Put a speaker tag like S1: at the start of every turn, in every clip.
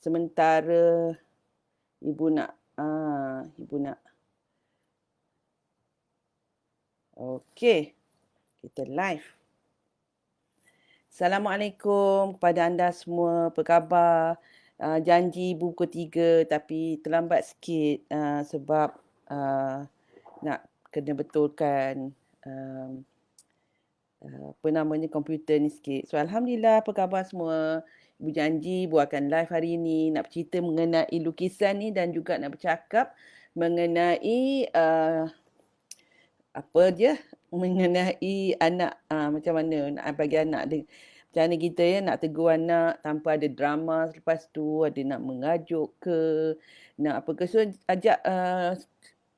S1: sementara ibu nak okey, kita live. Assalamualaikum kepada anda semua, apa khabar? Janji ibu pukul 3 tapi terlambat sikit sebab nak kena betulkan komputer ni sikit. So alhamdulillah, apa khabar semua? Ibu janji ibu akan live hari ini nak bercerita mengenai lukisan ni dan juga nak bercakap mengenai mengenai anak, macam mana nak bagi anak dia. Macam mana kita nak tegur anak tanpa ada drama, lepas tu ada nak mengajuk ke, nak apa ke. So ajak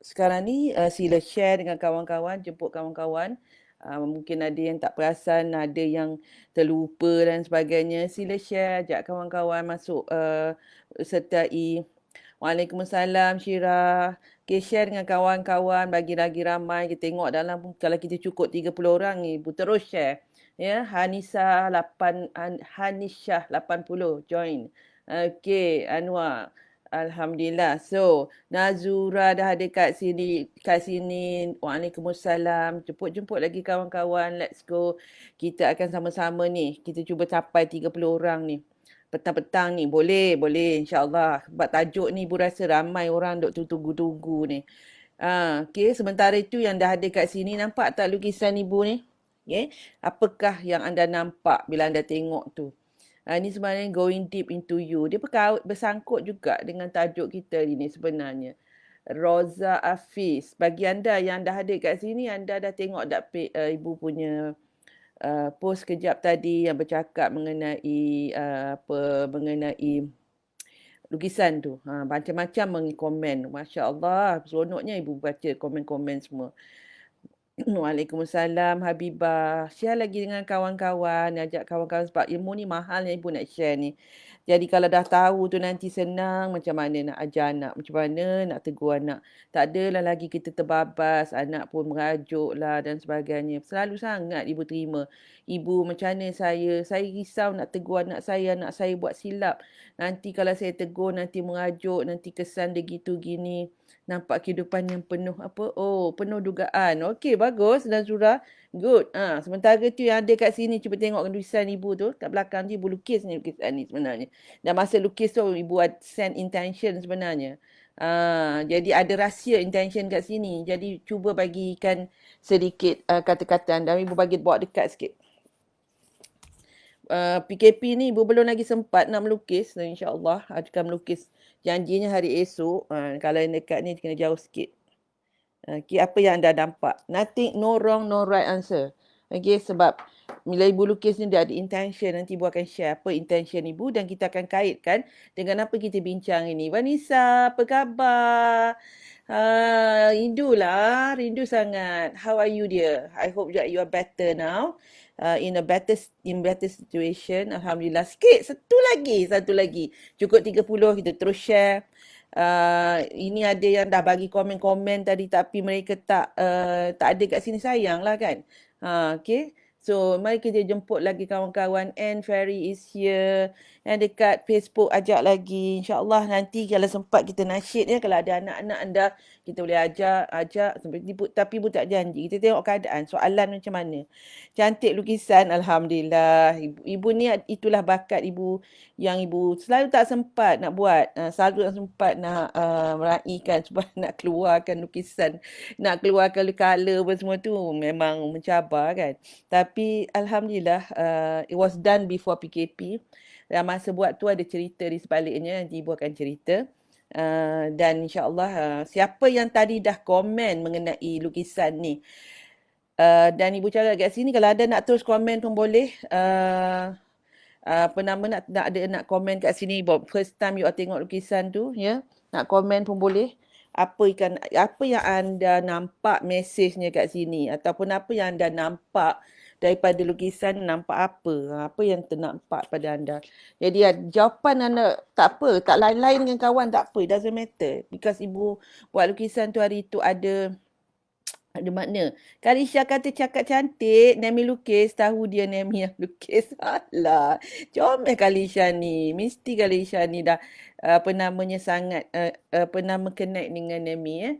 S1: sekarang ni sila share dengan kawan-kawan, jemput kawan-kawan. Mungkin ada yang tak perasan, ada yang terlupa dan sebagainya. Sila share, ajak kawan-kawan masuk sertai. Waalaikumsalam Syirah. Okay, share dengan kawan-kawan, bagi lagi ramai. Kita tengok dalam, kalau kita cukup 30 orang ni, ibu terus share. Ya, Hanisah 80 join. Okay, Anwar. Alhamdulillah. So, Nazura dah ada kat sini. Waalaikumsalam. Jemput-jemput lagi kawan-kawan. Let's go. Kita akan sama-sama ni. Kita cuba capai 30 orang ni. Petang-petang ni. Boleh. InsyaAllah. Sebab tajuk ni ibu rasa ramai orang duk tunggu-tunggu ni. Okay. Sementara itu yang dah ada kat sini. Nampak tak lukisan ibu ni? Okay. Apakah yang anda nampak bila anda tengok tu? Ini sebenarnya going deep into you. Dia bersangkut juga dengan tajuk kita ini sebenarnya. Roza Hafiz. Bagi anda yang dah ada kat sini, anda dah tengok tak ibu punya post kejap tadi yang bercakap mengenai mengenai lukisan tu. Macam-macam mengkomen. Masya Allah, seronoknya ibu baca komen-komen semua. Waalaikumsalam Habibah. Share lagi dengan kawan-kawan, ajak kawan-kawan sebab ilmu ni mahal yang ibu nak share ni. Jadi kalau dah tahu tu nanti senang macam mana nak ajar anak, macam mana nak tegur anak. Tak adalah lagi kita terbabas, anak pun merajuk lah dan sebagainya. Selalu sangat ibu terima. Ibu, macam mana saya risau nak tegur anak saya buat silap. Nanti kalau saya tegur, nanti merajuk, nanti kesan dia gitu gini. Nampak kehidupan yang penuh penuh dugaan. Okey, bagus Nazura. Good. Sementara tu yang ada kat sini, cuba tengok tulisan ibu tu. Kat belakang tu ibu lukis ni lukisan ni sebenarnya. Dan masa lukis tu ibu ada send intention sebenarnya. Jadi ada rahsia intention kat sini. Jadi cuba bagikan sedikit kata-kata anda. Ibu bagi bawa dekat sikit. PKP ni ibu belum lagi sempat nak melukis. InsyaAllah akan melukis. Janjinya hari esok. Kalau yang dekat ni kena jauh sikit. Okay, apa yang anda nampak? Nothing, no wrong, no right answer. Okay, sebab bila ibu lukis ni dia ada intention. Nanti ibu akan share apa intention ibu dan kita akan kaitkan dengan apa kita bincang ini. Vanessa, apa khabar? Rindu sangat. How are you dear? I hope that you are better now. In better situation. Alhamdulillah. Satu lagi. Cukup 30 kita terus share. Ini ada yang dah bagi komen-komen tadi tapi mereka tak ada kat sini, sayang lah kan. Okay. So mari kita jemput lagi kawan-kawan. And Ferry is here. Yang dekat Facebook ajak lagi. InsyaAllah nanti kalau sempat kita nasyid ya. Kalau ada anak-anak anda, kita boleh ajak. Tapi ibu tak janji. Kita tengok keadaan. Soalan macam mana. Cantik lukisan. Alhamdulillah. Ibu ni itulah bakat ibu. Yang ibu selalu tak sempat nak buat. Selalu tak sempat nak meraihkan. Sebab nak keluarkan lukisan. Nak keluarkan color apa semua tu. Memang mencabar kan. Tapi Alhamdulillah it was done before PKP. Dan masa buat tu ada cerita di sebaliknya. Nanti ibu akan cerita. Dan insyaAllah siapa yang tadi dah komen mengenai lukisan ni. Dan ibu cakap kat sini kalau ada nak terus komen pun boleh. Nak komen kat sini. First time you tengok lukisan tu. Ya. Nak komen pun boleh. Apa yang anda nampak mesejnya kat sini. Ataupun apa yang anda nampak daripada lukisan, nampak apa. Apa yang ternampak pada anda. Jadi jawapan anda tak apa. Tak lain-lain dengan kawan tak apa. It doesn't matter. Because ibu buat lukisan tu hari tu ada Ada makna. Kalisha kata cakap cantik, Nemi lukis, tahu dia Nemi yang lukis. Alah, comel Kalisha ni. Mesti Kalisha ni dah apa namanya sangat apa nama connect dengan Nemi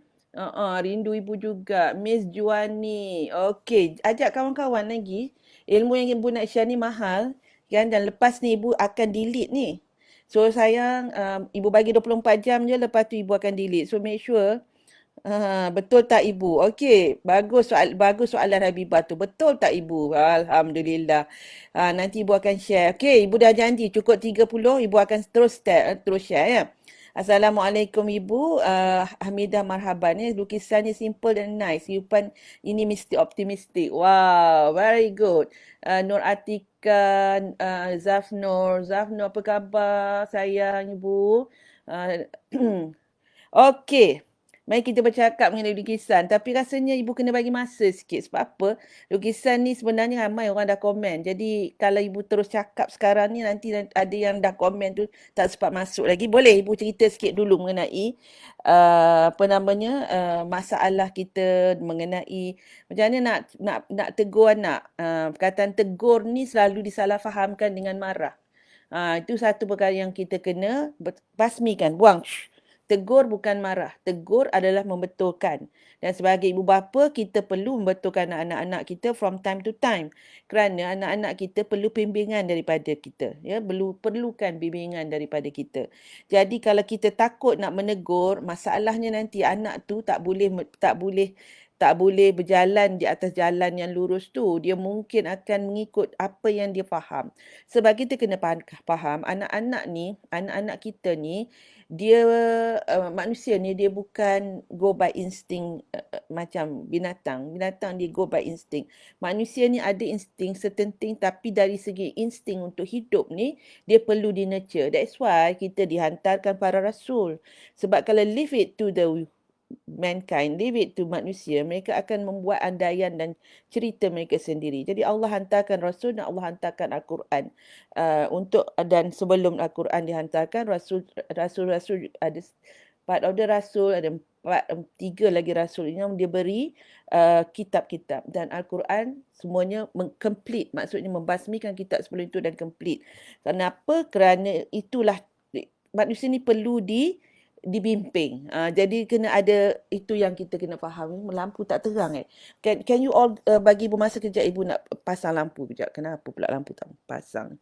S1: rindu ibu juga. Miss Juani. Okey, ajak kawan-kawan lagi. Ilmu yang ibu nak share ni mahal kan, dan lepas ni ibu akan delete ni. So sayang, ibu bagi 24 jam je, lepas tu ibu akan delete. So make sure. Betul tak ibu? Okey, bagus soalan Habibah tu. Betul tak ibu? Alhamdulillah. Nanti ibu akan share. Okey, ibu dah janji cukup 30, ibu akan terus share ya. Assalamualaikum ibu. Hamidah marhaban ya. Lukisannya simple dan nice. Yupan ini mesti optimistik. Wow, very good. Nur Atika, Zafnur. Zafnur apa khabar sayang ibu? Uh, Okey. Mari kita bercakap mengenai lukisan. Tapi rasanya ibu kena bagi masa sikit. Sebab apa? Lukisan ni sebenarnya ramai orang dah komen. Jadi kalau ibu terus cakap sekarang ni, nanti ada yang dah komen tu tak sempat masuk lagi. Boleh ibu cerita sikit dulu mengenai apa namanya masalah kita, mengenai macam mana nak tegur anak. Perkataan tegur ni selalu disalahfahamkan dengan marah. Itu satu perkara yang kita kena basmikan, buang. Tegur bukan marah. Tegur adalah membetulkan. Dan sebagai ibu bapa, kita perlu membetulkan anak-anak kita from time to time. Kerana anak-anak kita perlu bimbingan daripada kita. Ya, perlukan bimbingan daripada kita. Jadi kalau kita takut nak menegur, masalahnya nanti anak tu tak boleh berjalan di atas jalan yang lurus tu. Dia mungkin akan mengikut apa yang dia faham. Sebab kita kena faham, anak-anak kita ni, dia manusia ni dia bukan go by insting macam binatang. Binatang dia go by insting. Manusia ni ada insting certain thing, tapi dari segi insting untuk hidup ni dia perlu di nurture. That's why kita dihantarkan para rasul. Sebab kalau leave it to the mankind, leave it to manusia, mereka akan membuat andaian dan cerita mereka sendiri. Jadi Allah hantarkan Rasul dan Allah hantarkan Al-Quran. Dan sebelum Al-Quran dihantarkan, Rasul ada part of the Rasul, ada tiga lagi Rasul yang dia beri kitab-kitab. Dan Al-Quran semuanya complete, maksudnya membasmikan kitab sebelum itu dan complete. Kenapa? Kerana itulah manusia ni perlu dibimbing. Jadi kena ada itu yang kita kena faham. Lampu tak terang Can you all bagi ibu masa kejap, ibu nak pasang lampu kejap. Kenapa pula lampu tak pasang?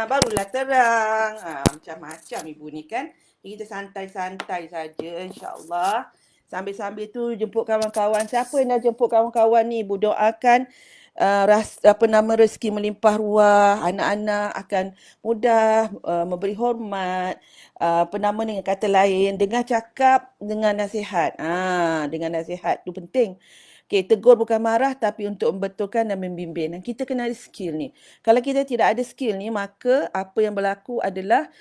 S1: Barulah terang. Macam-macam ibu ni kan. Kita santai-santai saja, insya-Allah. Sambil-sambil tu jemput kawan-kawan. Siapa yang dah jemput kawan-kawan ni, ibu doakan rezeki melimpah ruah, anak-anak akan mudah memberi hormat, dengan kata lain, dengar cakap dengan nasihat. Dengan nasihat tu penting. Okay, tegur bukan marah, tapi untuk membetulkan dan membimbing. Dan kita kena ada skill ni. Kalau kita tidak ada skill ni, maka apa yang berlaku adalah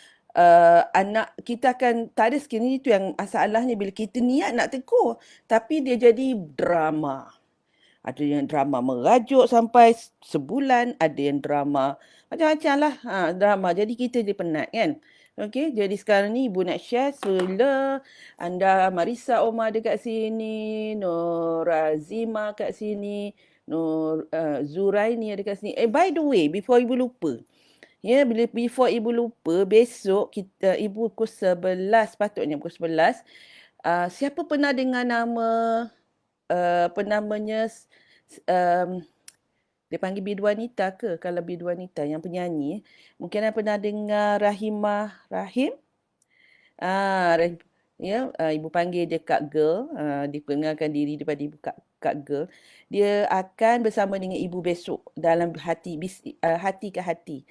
S1: anak kita akan tak ada skill ni. Itu yang masalahnya bila kita niat nak tegur, tapi dia jadi drama. Ada yang drama merajuk sampai sebulan, ada yang drama macam-macam lah. Drama. Jadi kita dia penat kan. Okey, jadi sekarang ni ibu nak share sila anda Marisa Omar dekat sini, Nur Azima kat sini, Nur Zuraini ada kat sini. By the way, before ibu lupa. Ya, before ibu lupa, besok ibu pukul 11, patutnya pukul 11. Siapa pernah dengar nama apa namanya dia panggil Bidwanita ke? Kalau Bidwanita yang penyanyi, mungkin anda pernah dengar Rahimah Rahim? Ibu panggil dia Kak Girl. Dikenalkan diri daripada ibu Kak Girl. Dia akan bersama dengan ibu besok dalam hati ke hati.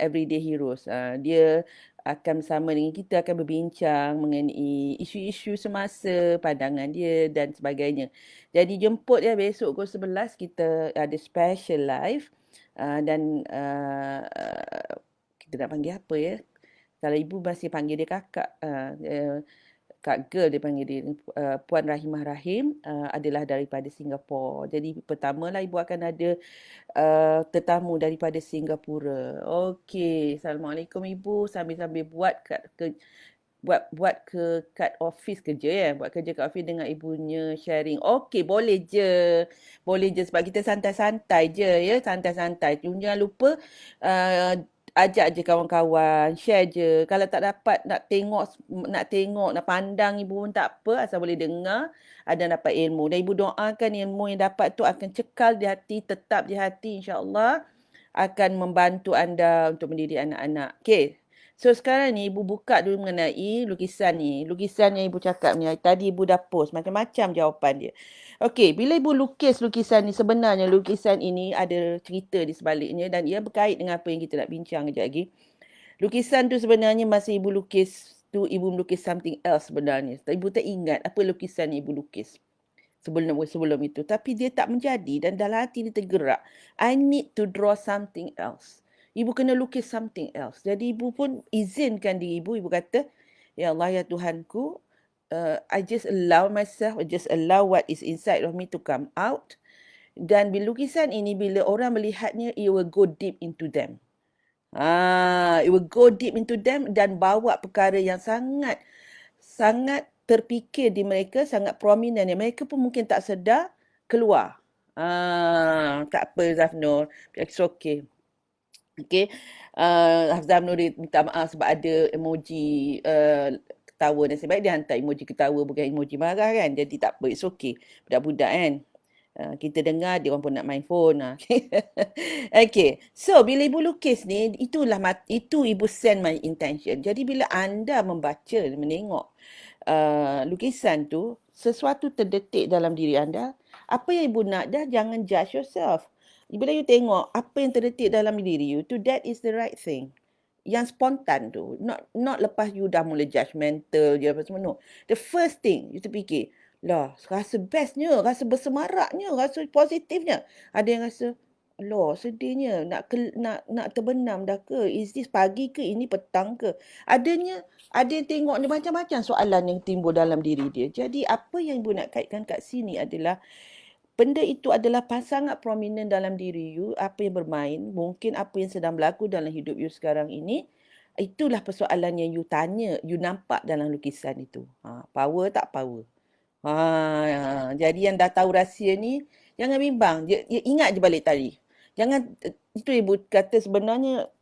S1: Everyday Heroes. Dia akan bersama dengan kita, akan berbincang mengenai isu-isu semasa, pandangan dia dan sebagainya. Jadi jemput ya besok pukul 11 kita ada special live. Dan kita nak panggil apa ya? Kalau ibu masih panggil dia kakak. Kak Girl dia panggil dia, Puan Rahimah Rahim, adalah daripada Singapura. Jadi pertamalah ibu akan ada tetamu daripada Singapura. Okey, Assalamualaikum Ibu. Sambil-sambil buat ke kat office kerja ya. Buat kerja kat office dengan ibunya sharing. Okey, boleh je. Boleh je sebab kita santai-santai je ya. Santai-santai. Jangan lupa uh, ajak je kawan-kawan. Share je. Kalau tak dapat nak tengok, nak pandang ibu pun tak apa. Asal boleh dengar. Ada dapat ilmu. Dan ibu doakan ilmu yang dapat tu akan cekal di hati. Tetap di hati insya-Allah. Akan membantu anda untuk mendidik anak-anak. Okey. So sekarang ni ibu buka dulu mengenai lukisan ni. Lukisan yang ibu cakap ni. Tadi ibu dah post macam-macam jawapan dia. Okey, bila ibu lukis lukisan ni, sebenarnya lukisan ini ada cerita di sebaliknya dan ia berkait dengan apa yang kita nak bincang kejap lagi. Lukisan tu sebenarnya masa ibu lukis tu, ibu melukis something else sebenarnya. Ibu tak ingat apa lukisan yang ibu lukis sebelum itu. Tapi dia tak menjadi dan dalam hati dia tergerak. I need to draw something else. Ibu kena lukis something else. Jadi ibu pun izinkan diri ibu. Ibu kata, ya Allah ya Tuhanku, I just allow myself, I just allow what is inside of me to come out. Dan bila lukisan ini, bila orang melihatnya, it will go deep into them. It will go deep into them dan bawa perkara yang sangat terfikir di mereka, sangat prominent. Mereka pun mungkin tak sedar keluar. Tak apa Zafnur, it's okay. Okay, Hafzah Nuri minta maaf sebab ada emoji ketawa. Dan sebaik dia hantar emoji ketawa bukan emoji marah kan. Jadi tak apa, it's okay. Budak-budak kan. Kita dengar dia orang pun nak main phone. Okay, so bila ibu lukis ni, itu ibu send my intention. Jadi bila anda membaca, menengok lukisan tu, sesuatu terdetik dalam diri anda. Apa yang ibu nak dah, jangan judge yourself. Bila you tengok apa yang terdetik dalam diri you tu, that is the right thing. Yang spontan tu. Not lepas you dah mula judgemental je apa semua. No. The first thing you terfikir, lah rasa bestnya, rasa bersemaraknya, rasa positifnya. Ada yang rasa, loh sedihnya, nak terbenam dah ke? Is this pagi ke? Ini petang ke? Ada yang tengok ni macam-macam soalan yang timbul dalam diri dia. Jadi apa yang ibu nak kaitkan kat sini adalah benda itu adalah sangat prominent dalam diri you, apa yang bermain, mungkin apa yang sedang berlaku dalam hidup you sekarang ini, itulah persoalan yang you tanya, you nampak dalam lukisan itu. Power tak power? Jadi yang dah tahu rahsia ni, jangan bimbang, ingat je balik tadi. Jangan, itu ibu kata sebenarnya,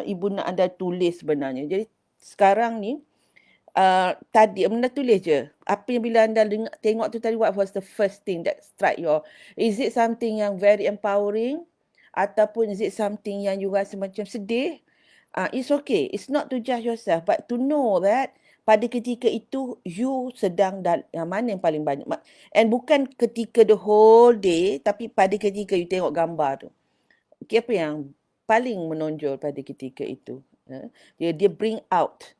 S1: ibu nak anda tulis sebenarnya. Jadi sekarang ni, tadi anda tulis je. Apa yang bila anda tengok tu tadi, what was the first thing that strike your? Is it something yang very empowering? Ataupun is it something yang you rasa macam sedih? It's okay. It's not to judge yourself, but to know that pada ketika itu you sedang yang mana yang paling banyak. And bukan ketika the whole day, tapi pada ketika you tengok gambar tu. Okay, apa yang paling menonjol pada ketika itu? Dia bring out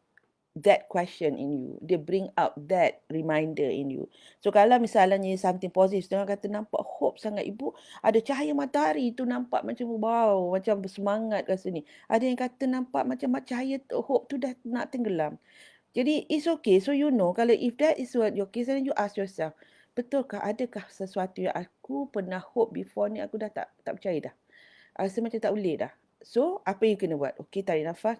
S1: that question in you. Dia bring out that reminder in you. So kalau misalnya something positive, setengah kata nampak hope sangat ibu, ada cahaya matahari tu nampak macam wow, macam bersemangat rasa ni. Ada yang kata nampak macam cahaya hope tu dah nak tenggelam. Jadi it's okay. So you know, kalau if that is what your case, then you ask yourself, betulkah adakah sesuatu yang aku pernah hope before ni aku dah tak percaya dah. Rasa macam tak boleh dah. So apa yang kena buat? Okay, tarik nafas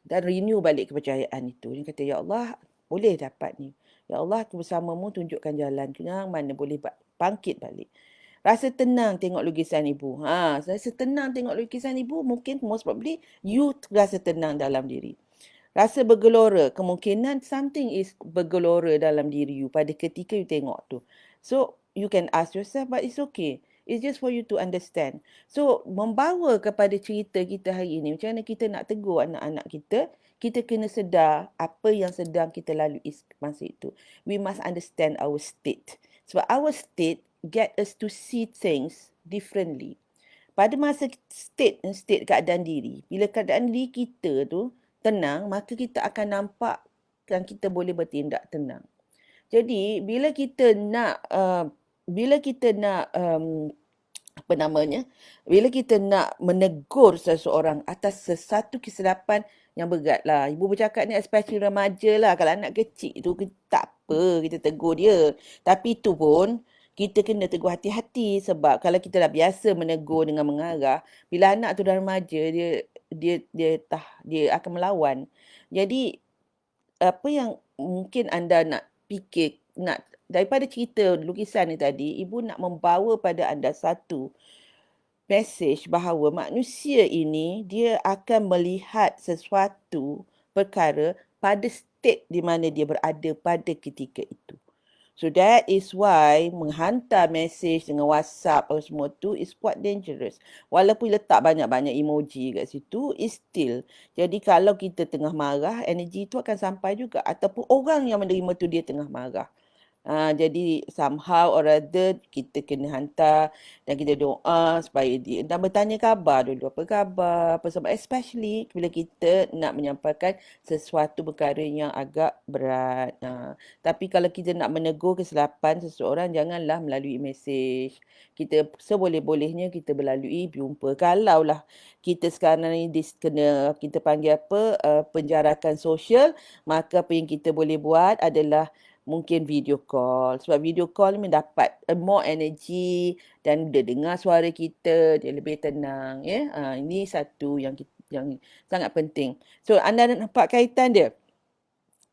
S1: dan renew balik kepercayaan itu. Dia kata, ya Allah, boleh dapat ni. Ya Allah, aku bersamamu tunjukkan jalan yang mana boleh bangkit balik. Rasa tenang tengok lukisan ibu. Rasa tenang tengok lukisan ibu, mungkin most probably you rasa tenang dalam diri. Rasa bergelora, kemungkinan something is bergelora dalam diri you pada ketika you tengok tu. So, you can ask yourself, but it's okay. It's just for you to understand. So, membawa kepada cerita kita hari ini, macam mana kita nak tegur anak-anak kita kena sedar apa yang sedang kita lalui masa itu. We must understand our state. Sebab our state get us to see things differently. Pada masa state keadaan diri, bila keadaan diri kita tu tenang, maka kita akan nampak dan kita boleh bertindak tenang. Jadi, bila kita nak bila kita nak menegur seseorang atas sesuatu kesilapan yang berat lah. Ibu bercakap ni especially remaja lah. Kalau anak kecil tu tak apa, kita tegur dia. Tapi tu pun kita kena tegur hati-hati sebab kalau kita dah biasa menegur dengan mengarah, bila anak tu dah remaja, dia akan melawan. Jadi apa yang mungkin anda nak fikir, nak daripada cerita lukisan ni tadi, ibu nak membawa pada anda satu message bahawa manusia ini dia akan melihat sesuatu perkara pada state di mana dia berada pada ketika itu. So that is why menghantar message dengan WhatsApp atau semua tu is quite dangerous. Walaupun letak banyak-banyak emoji kat situ, is still. Jadi kalau kita tengah marah, energi tu akan sampai juga. Ataupun orang yang menerima tu dia tengah marah. Jadi somehow or other kita kena hantar dan kita doa supaya dia dan bertanya khabar dulu, apa khabar, apa sebab especially bila kita nak menyampaikan sesuatu perkara yang agak berat. Tapi kalau kita nak menegur kesilapan seseorang, janganlah melalui mesej. Kita seboleh-bolehnya kita melalui jumpa. Kalaulah kita sekarang ni kena kita panggil apa, penjarakan sosial, maka apa yang kita boleh buat adalah mungkin video call. Sebab video call ni mendapat more energy dan dia dengar suara kita, dia lebih tenang. Ini satu yang sangat penting. So anda nampak kaitan dia?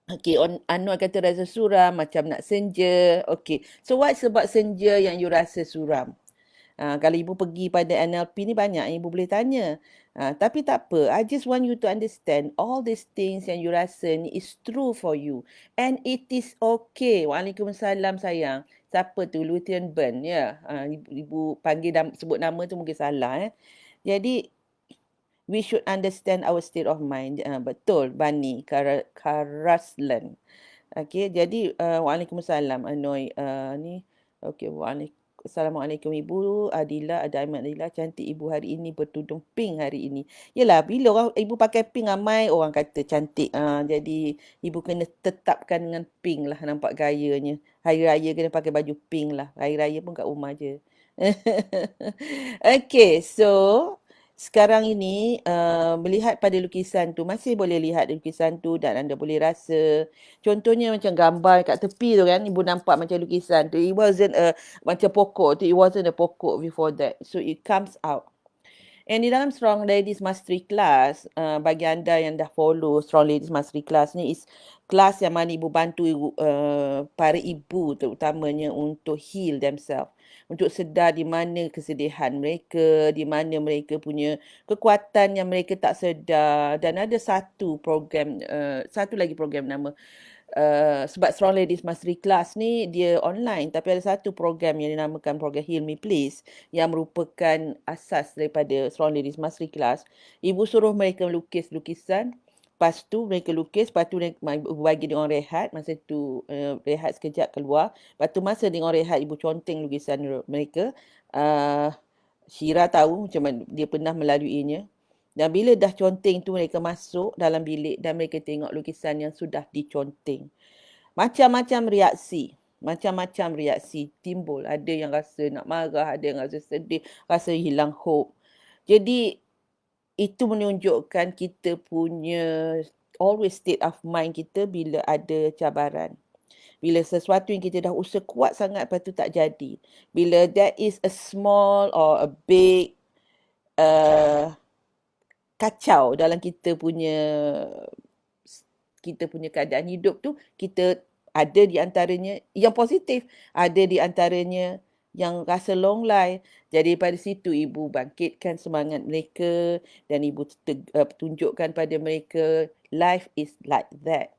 S1: Okay, Anwar kata rasa suram macam nak senja. Okay, so what sebab senja yang you rasa suram? Kalau ibu pergi pada NLP ni banyak yang ibu boleh tanya. Tapi tak apa. I just want you to understand all these things yang you rasa ni is true for you. And it is okay. Waalaikumsalam sayang. Siapa tu? Lutheran Burn. Ya. Ibu panggil sebut nama tu mungkin salah. Jadi we should understand our state of mind. Betul, Bani Karaslan. Okay, jadi Waalaikumsalam Anoy ni. Okay, Assalamualaikum Ibu Adila, ada Ahmad Adila, cantik Ibu hari ini bertudung pink hari ini. Yelah, bila orang Ibu pakai pink ramai orang kata cantik. Jadi Ibu kena tetapkan dengan pink lah, nampak gayanya. Hari Raya kena pakai baju pink lah. Hari Raya pun kat rumah je. Okay, so sekarang ini melihat pada lukisan tu, masih boleh lihat lukisan tu dan anda boleh rasa. Contohnya macam gambar kat tepi tu kan, ibu nampak macam lukisan tu. It wasn't macam pokok tu, it wasn't a pokok before that. So it comes out. And di dalam Strong Ladies Mastery Class, bagi anda yang dah follow Strong Ladies Mastery Class ni, is kelas yang mana ibu bantu para ibu terutamanya untuk heal themselves. Untuk sedar di mana kesedihan mereka, di mana mereka punya kekuatan yang mereka tak sedar. Dan ada satu lagi program nama sebab Strong Ladies Mastery Class ni dia online, tapi ada satu program yang dinamakan program Heal Me Please yang merupakan asas daripada Strong Ladies Mastery Class. Ibu suruh mereka melukis lukisan, lepas tu mereka lukis, lepas tu ibu bagi dia orang rehat, masa tu rehat sekejap keluar, lepas tu masa dia orang rehat ibu conteng lukisan mereka. Syira tahu macam mana dia pernah melaluinya. Dan bila dah conteng tu mereka masuk dalam bilik dan mereka tengok lukisan yang sudah diconteng. Macam-macam reaksi timbul. Ada yang rasa nak marah, ada yang rasa sedih, rasa hilang hope. Jadi itu menunjukkan kita punya always state of mind kita bila ada cabaran. Bila sesuatu yang kita dah usaha kuat sangat lepas tu tak jadi. Bila that is a small or a big kacau dalam kita punya keadaan hidup tu, kita ada di antaranya yang positif, ada di antaranya yang rasa long life. Jadi pada situ ibu bangkitkan semangat mereka dan ibu tunjukkan pada mereka life is like that.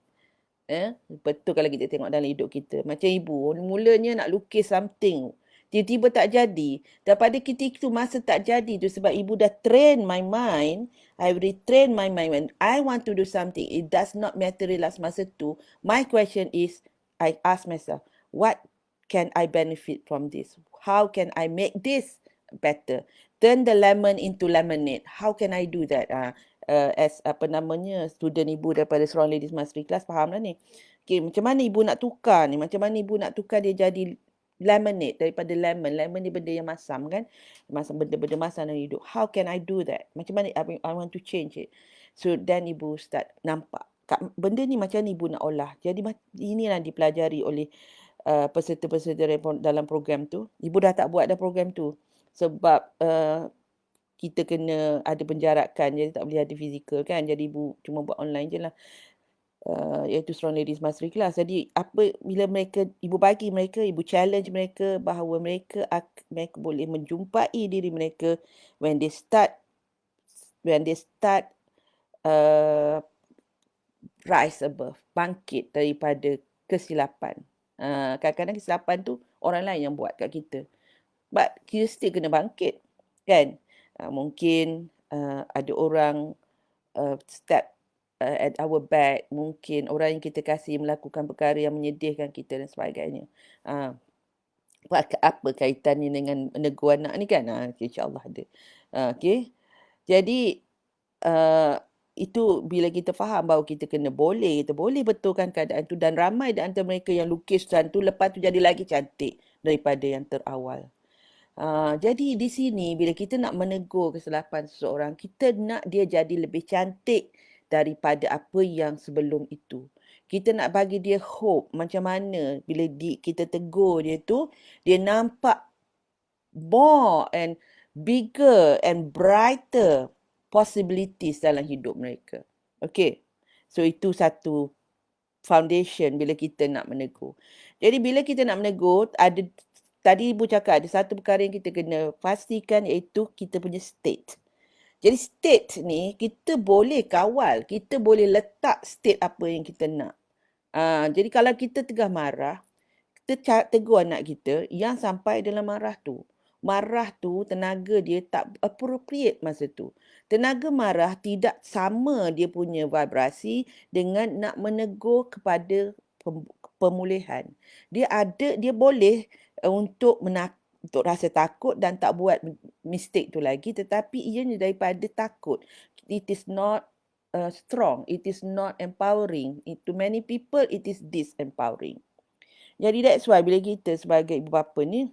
S1: Betul kalau kita tengok dalam hidup kita. Macam ibu, mulanya nak lukis something, tiba-tiba tak jadi. Dan pada ketika itu masa tak jadi tu sebab ibu dah train my mind. I retrain my mind when I want to do something. It does not materialize masa tu. My question is, I ask myself, what can I benefit from this? How can I make this better? Turn the lemon into lemonade. How can I do that? As student ibu daripada Strong Ladies Mastery Class, faham lah ni. Okay, macam mana ibu nak tukar ni? Macam mana ibu nak tukar dia jadi lemonade daripada lemon. Lemon ni benda yang masam kan? Benda-benda masam dalam hidup. How can I do that? Macam mana I want to change it? So then ibu start nampak benda ni macam ni ibu nak olah. Jadi inilah dipelajari oleh peserta-peserta dalam program tu. Ibu dah tak buat dah program tu sebab kita kena ada penjarakan, jadi tak boleh ada fizikal kan. Jadi ibu cuma buat online je lah. Iaitu Strong Ladies Mastery Class. Jadi bila ibu bagi mereka, ibu challenge mereka bahawa mereka boleh menjumpai diri mereka when they start rise above, bangkit daripada kesilapan. Kadang-kadang kesilapan tu orang lain yang buat kat kita. But kita still kena bangkit, kan? Mungkin ada orang step at our back, mungkin orang yang kita kasih melakukan perkara yang menyedihkan kita dan sebagainya. Apa kaitannya dengan menegur anak ni kan? InsyaAllah ada. Okay. Jadi itu bila kita faham bahawa kita boleh betulkan keadaan tu, dan ramai di antara mereka yang lukis tu lepas tu jadi lagi cantik daripada yang terawal. Jadi di sini bila kita nak menegur kesilapan seseorang, kita nak dia jadi lebih cantik daripada apa yang sebelum itu. Kita nak bagi dia hope macam mana bila kita tegur dia tu, dia nampak more and bigger and brighter possibilities dalam hidup mereka. Okay. So itu satu foundation bila kita nak menegur. Jadi bila kita nak menegur, tadi ibu cakap ada satu perkara yang kita kena pastikan, iaitu kita punya state. Jadi state ni kita boleh kawal, kita boleh letak state apa yang kita nak. Jadi kalau kita tengah marah, kita tegur anak kita yang sampai dalam marah tu. Marah tu tenaga dia tak appropriate masa tu. Tenaga marah tidak sama dia punya vibrasi dengan nak menegur kepada pemulihan. Dia boleh untuk rasa takut dan tak buat mistake tu lagi, tetapi ianya daripada takut. It is not strong, it is not empowering. To many people, it is disempowering. Jadi that's why bila kita sebagai ibu bapa ni,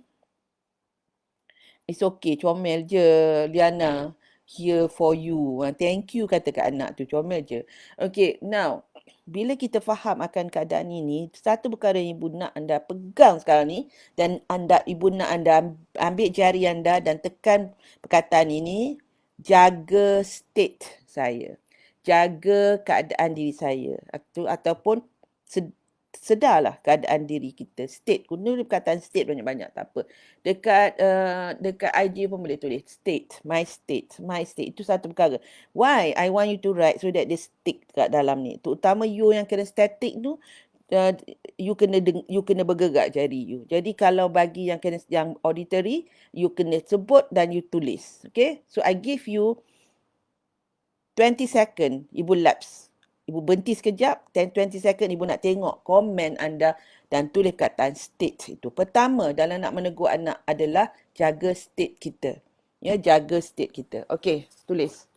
S1: it's okay, comel je Liana, here for you. Thank you kata kat anak tu, comel je. Okay, now bila kita faham akan keadaan ini, satu perkara yang ibu nak anda pegang sekarang ni, dan ibu nak anda ambil jari anda dan tekan perkataan ini, jaga state saya. Jaga keadaan diri saya. Ataupun sedarlah keadaan diri kita. State. Guna perkataan state banyak-banyak, tak apa. Dekat IG pun boleh tulis state, my state. Itu satu perkara. Why I want you to write so that they stick kat dalam ni. Terutama you yang kena static tu, you kena bergerak jari you. Jadi kalau bagi yang auditory, you kena sebut dan you tulis. Okay? So I give you 20 second, ibu lapse. Ibu berhenti sekejap, 20 second ibu nak tengok komen anda dan tulis kataan state itu. Pertama dalam nak menegur anak adalah jaga state kita. Ya, jaga state kita. Okey, tulis.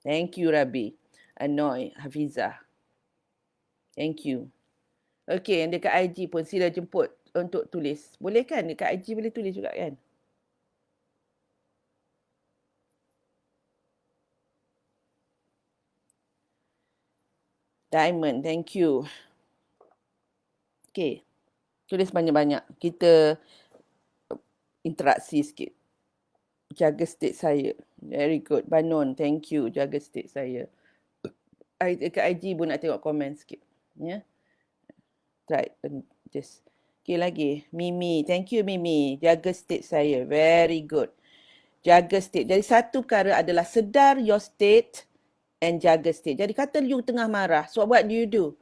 S1: Thank you Rabi. Anoy, Hafizah. Thank you. Okey, yang dekat IG pun sila jemput untuk tulis. Boleh kan? Dekat IG boleh tulis juga kan? Diamond, thank you. Okay. Tulis banyak-banyak. Kita interaksi sikit. Jaga state saya. Very good. Banon, thank you. Jaga state saya. Dekat IG pun nak tengok komen sikit. Ya. Right. Just. Okay, lagi. Mimi. Thank you, Mimi. Jaga state saya. Very good. Jaga state. Jadi satu perkara adalah sedar your state and jaga state. Jadi kata you tengah marah. So what do?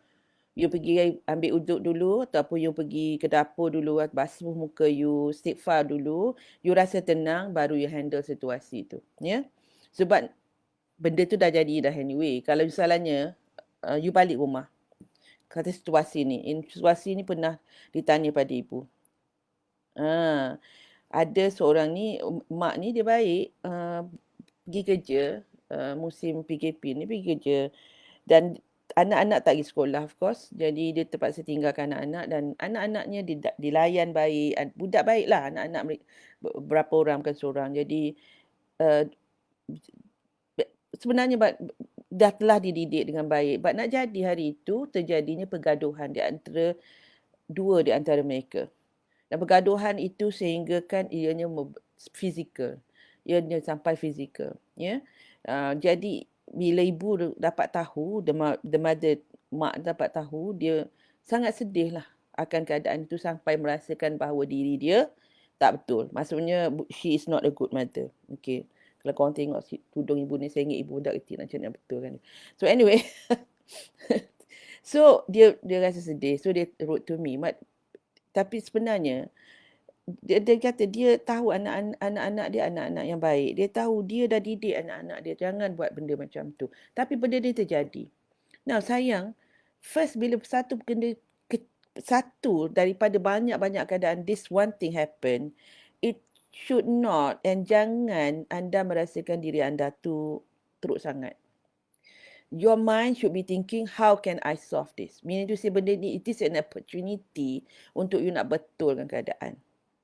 S1: You pergi ambil uduk dulu, ataupun you pergi ke dapur dulu, basuh muka you, istighfar dulu. You rasa tenang, baru you handle situasi tu. Ya? Sebab benda tu dah jadi dah anyway. Kalau misalnya, you balik rumah. Kata situasi ni. Situasi ni pernah ditanya pada ibu. Ada seorang ni, mak ni dia baik, pergi kerja, musim PKP ni pergi kerja. Dan anak-anak tak pergi sekolah of course. Jadi dia terpaksa tinggalkan anak-anak dan anak-anaknya dilayan baik. Budak baik lah anak-anak berapa orang bukan seorang. Jadi uh, sebenarnya dah telah dididik dengan baik. But nak jadi hari itu terjadinya pergaduhan di antara dua di antara mereka. Dan pergaduhan itu sehinggakan ianya fizikal. Ianya sampai fizikal. Ya? Jadi bila ibu dapat tahu, the mother, mak dapat tahu, dia sangat sedih lah akan keadaan itu sampai merasakan bahawa diri dia tak betul. Maksudnya she is not a good mother. Okay. Kalau korang tengok tudung ibu ni, saya ingat ibu budak kecil macam mana betul kan. So anyway. So dia rasa sedih. So dia wrote to me. Tapi sebenarnya dia kata dia tahu anak-anak dia anak-anak yang baik. Dia tahu dia dah didik anak-anak dia jangan buat benda macam tu. Tapi benda ni terjadi. Now sayang, first bila satu daripada banyak-banyak keadaan this one thing happen, it should not and jangan anda merasakan diri anda tu teruk sangat. Your mind should be thinking, how can I solve this? Meaning to say benda ni, it is an opportunity untuk you nak betulkan keadaan.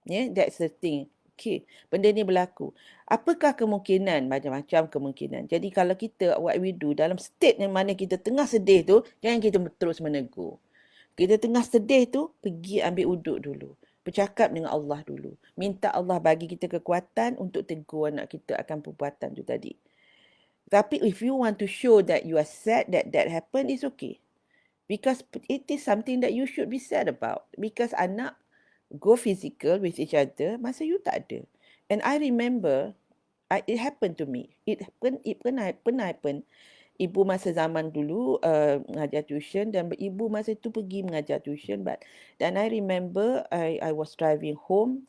S1: Yeah, that's the thing. Okay, benda ni berlaku. Apakah kemungkinan? Macam-macam kemungkinan. Jadi kalau kita, what we do, dalam state yang mana kita tengah sedih tu, jangan kita terus menegur. Kita tengah sedih tu, pergi ambil uduk dulu. Bercakap dengan Allah dulu. Minta Allah bagi kita kekuatan untuk tegur anak kita akan perbuatan tu tadi. Tapi if you want to show that you are sad that happened, it's okay. Because it is something that you should be sad about. Because anak go physical with each other, masa you tak ada. And I remember, it happened to me. It pernah happen. Ibu masa zaman dulu mengajar tuition dan ibu masa tu pergi mengajar tuition. Dan I remember I was driving home.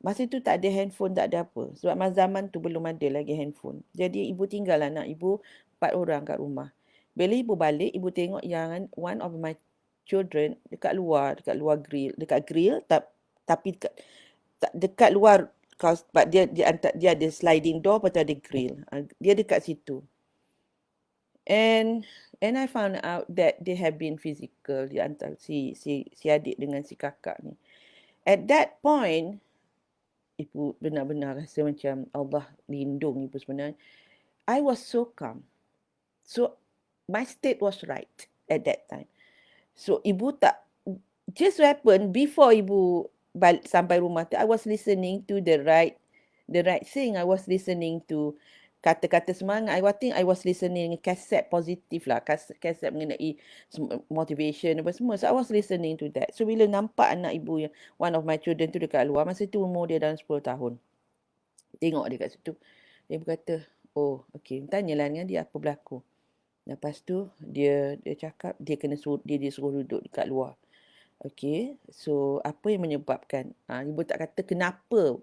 S1: Masa tu tak ada handphone, tak ada apa. Sebab masa zaman tu belum ada lagi handphone. Jadi ibu tinggal anak ibu 4 orang kat rumah. Bila ibu balik, ibu tengok yang one of my children dekat luar grill, tapi dekat luar, sebab dia ada sliding door, lepas tu ada grill. Dia dekat situ. And I found out that they have been physical di antara si adik dengan si kakak ni. At that point, ibu benar-benar rasa macam Allah lindung ibu sebenarnya. I was so calm. So, my state was right at that time. So, ibu tak, just happen before ibu balik sampai rumah tu, I was listening to the right thing. I was listening to kata-kata semangat. I think I was listening kaset positif lah. Kaset mengenai motivation apa semua. So, I was listening to that. So, bila nampak anak ibu yang one of my children tu dekat luar, masa tu umur dia dalam 10 tahun. Tengok dia kat situ. Dia berkata, oh, okay. Tanyalah dengan dia apa berlaku. Lepas tu, dia cakap, dia suruh duduk dekat luar. Okay, so apa yang menyebabkan? Ibu tak kata kenapa.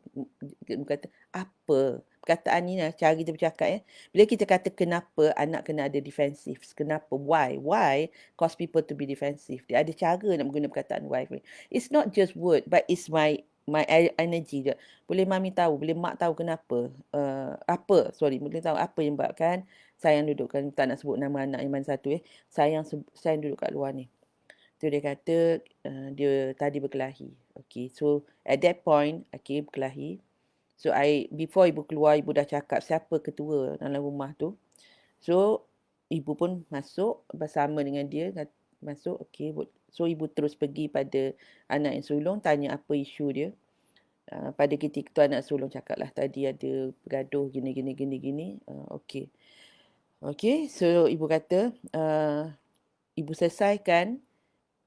S1: Ibu kata apa. Perkataan ni lah, cara kita bercakap ya. Bila kita kata kenapa, anak kena ada defensif. Kenapa? Why? Why cause people to be defensive? Dia ada cara nak menggunakan perkataan why. It's not just word, but it's my energy je. Boleh mami tahu, boleh mak tahu kenapa. Boleh tahu apa yang menyebabkan sayang dudukkan, tak nak sebut nama anak yang mana satu sayang duduk kat luar ni. Tu dia kata dia tadi berkelahi. Okay, so at that point, okay, berkelahi. So before ibu keluar, ibu dah cakap siapa ketua dalam rumah tu. So ibu pun masuk bersama dengan dia, masuk, okay. So ibu terus pergi pada anak yang sulung, tanya apa isu dia. Pada ketika tu anak sulung cakap lah tadi ada bergaduh gini. Okay. Okay, so ibu kata ibu selesaikan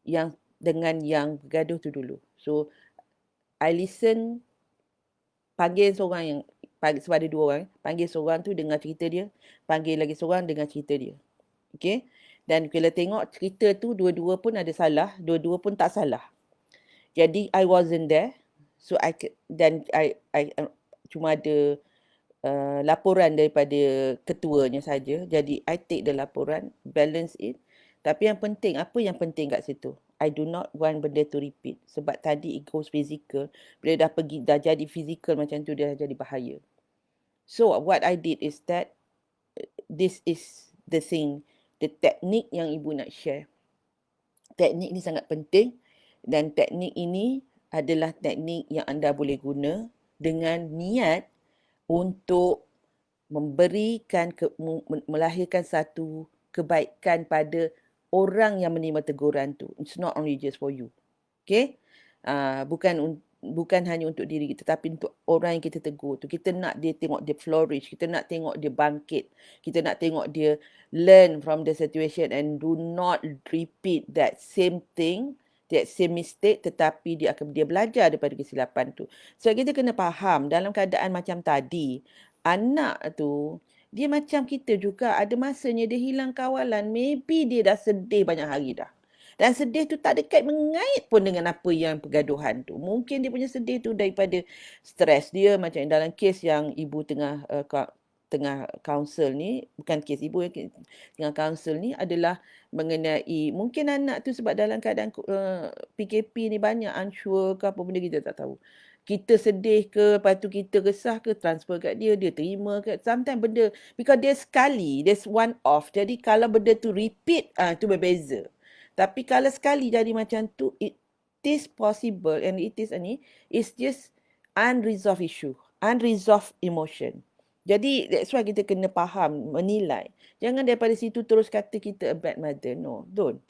S1: yang dengan yang bergaduh tu dulu. So I listen, panggil seorang yang sebab ada 2 orang, panggil seorang tu dengar cerita dia, panggil lagi seorang dengar cerita dia. Okay, dan bila tengok cerita tu dua-dua pun ada salah, dua-dua pun tak salah. Jadi I wasn't there. So I cuma ada laporan daripada ketuanya saja. Jadi I take the laporan, balance it. Tapi yang penting, apa yang penting kat situ? I do not want benda to repeat. Sebab tadi it goes physical. Bila dah jadi physical macam tu, dia dah jadi bahaya. So what I did is that this is the thing the teknik yang ibu nak share. Teknik ni sangat penting dan teknik ini adalah teknik yang anda boleh guna dengan niat untuk melahirkan satu kebaikan pada orang yang menerima teguran tu. It's not only just for you. Okay? Bukan hanya untuk diri kita, tapi untuk orang yang kita tegur tu. Kita nak dia tengok dia flourish. Kita nak tengok dia bangkit. Kita nak tengok dia learn from the situation and do not repeat that same thing, that same mistake, tetapi dia belajar daripada kesilapan tu. So kita kena faham dalam keadaan macam tadi, anak tu dia macam kita juga, ada masanya dia hilang kawalan. Maybe dia dah sedih banyak hari dah. Dan sedih tu tak ada kait mengait pun dengan apa yang pergaduhan tu. Mungkin dia punya sedih tu daripada stres dia, macam dalam kes yang ibu tengah counsel ni, bukan kes ibu yang tengah counsel ni adalah mengenai mungkin anak tu sebab dalam keadaan PKP ni banyak unsure ke apa benda kita tak tahu. Kita sedih ke, lepas tu kita resah ke, transfer kat dia, dia terima ke. Sometimes benda, because dia sekali, there's one off. Jadi kalau benda tu repeat, tu berbeza. Tapi kalau sekali jadi macam tu, it is possible and it is it's just unresolved issue, unresolved emotion. Jadi that's why kita kena faham, menilai. Jangan daripada situ terus kata kita a bad mother. No, don't.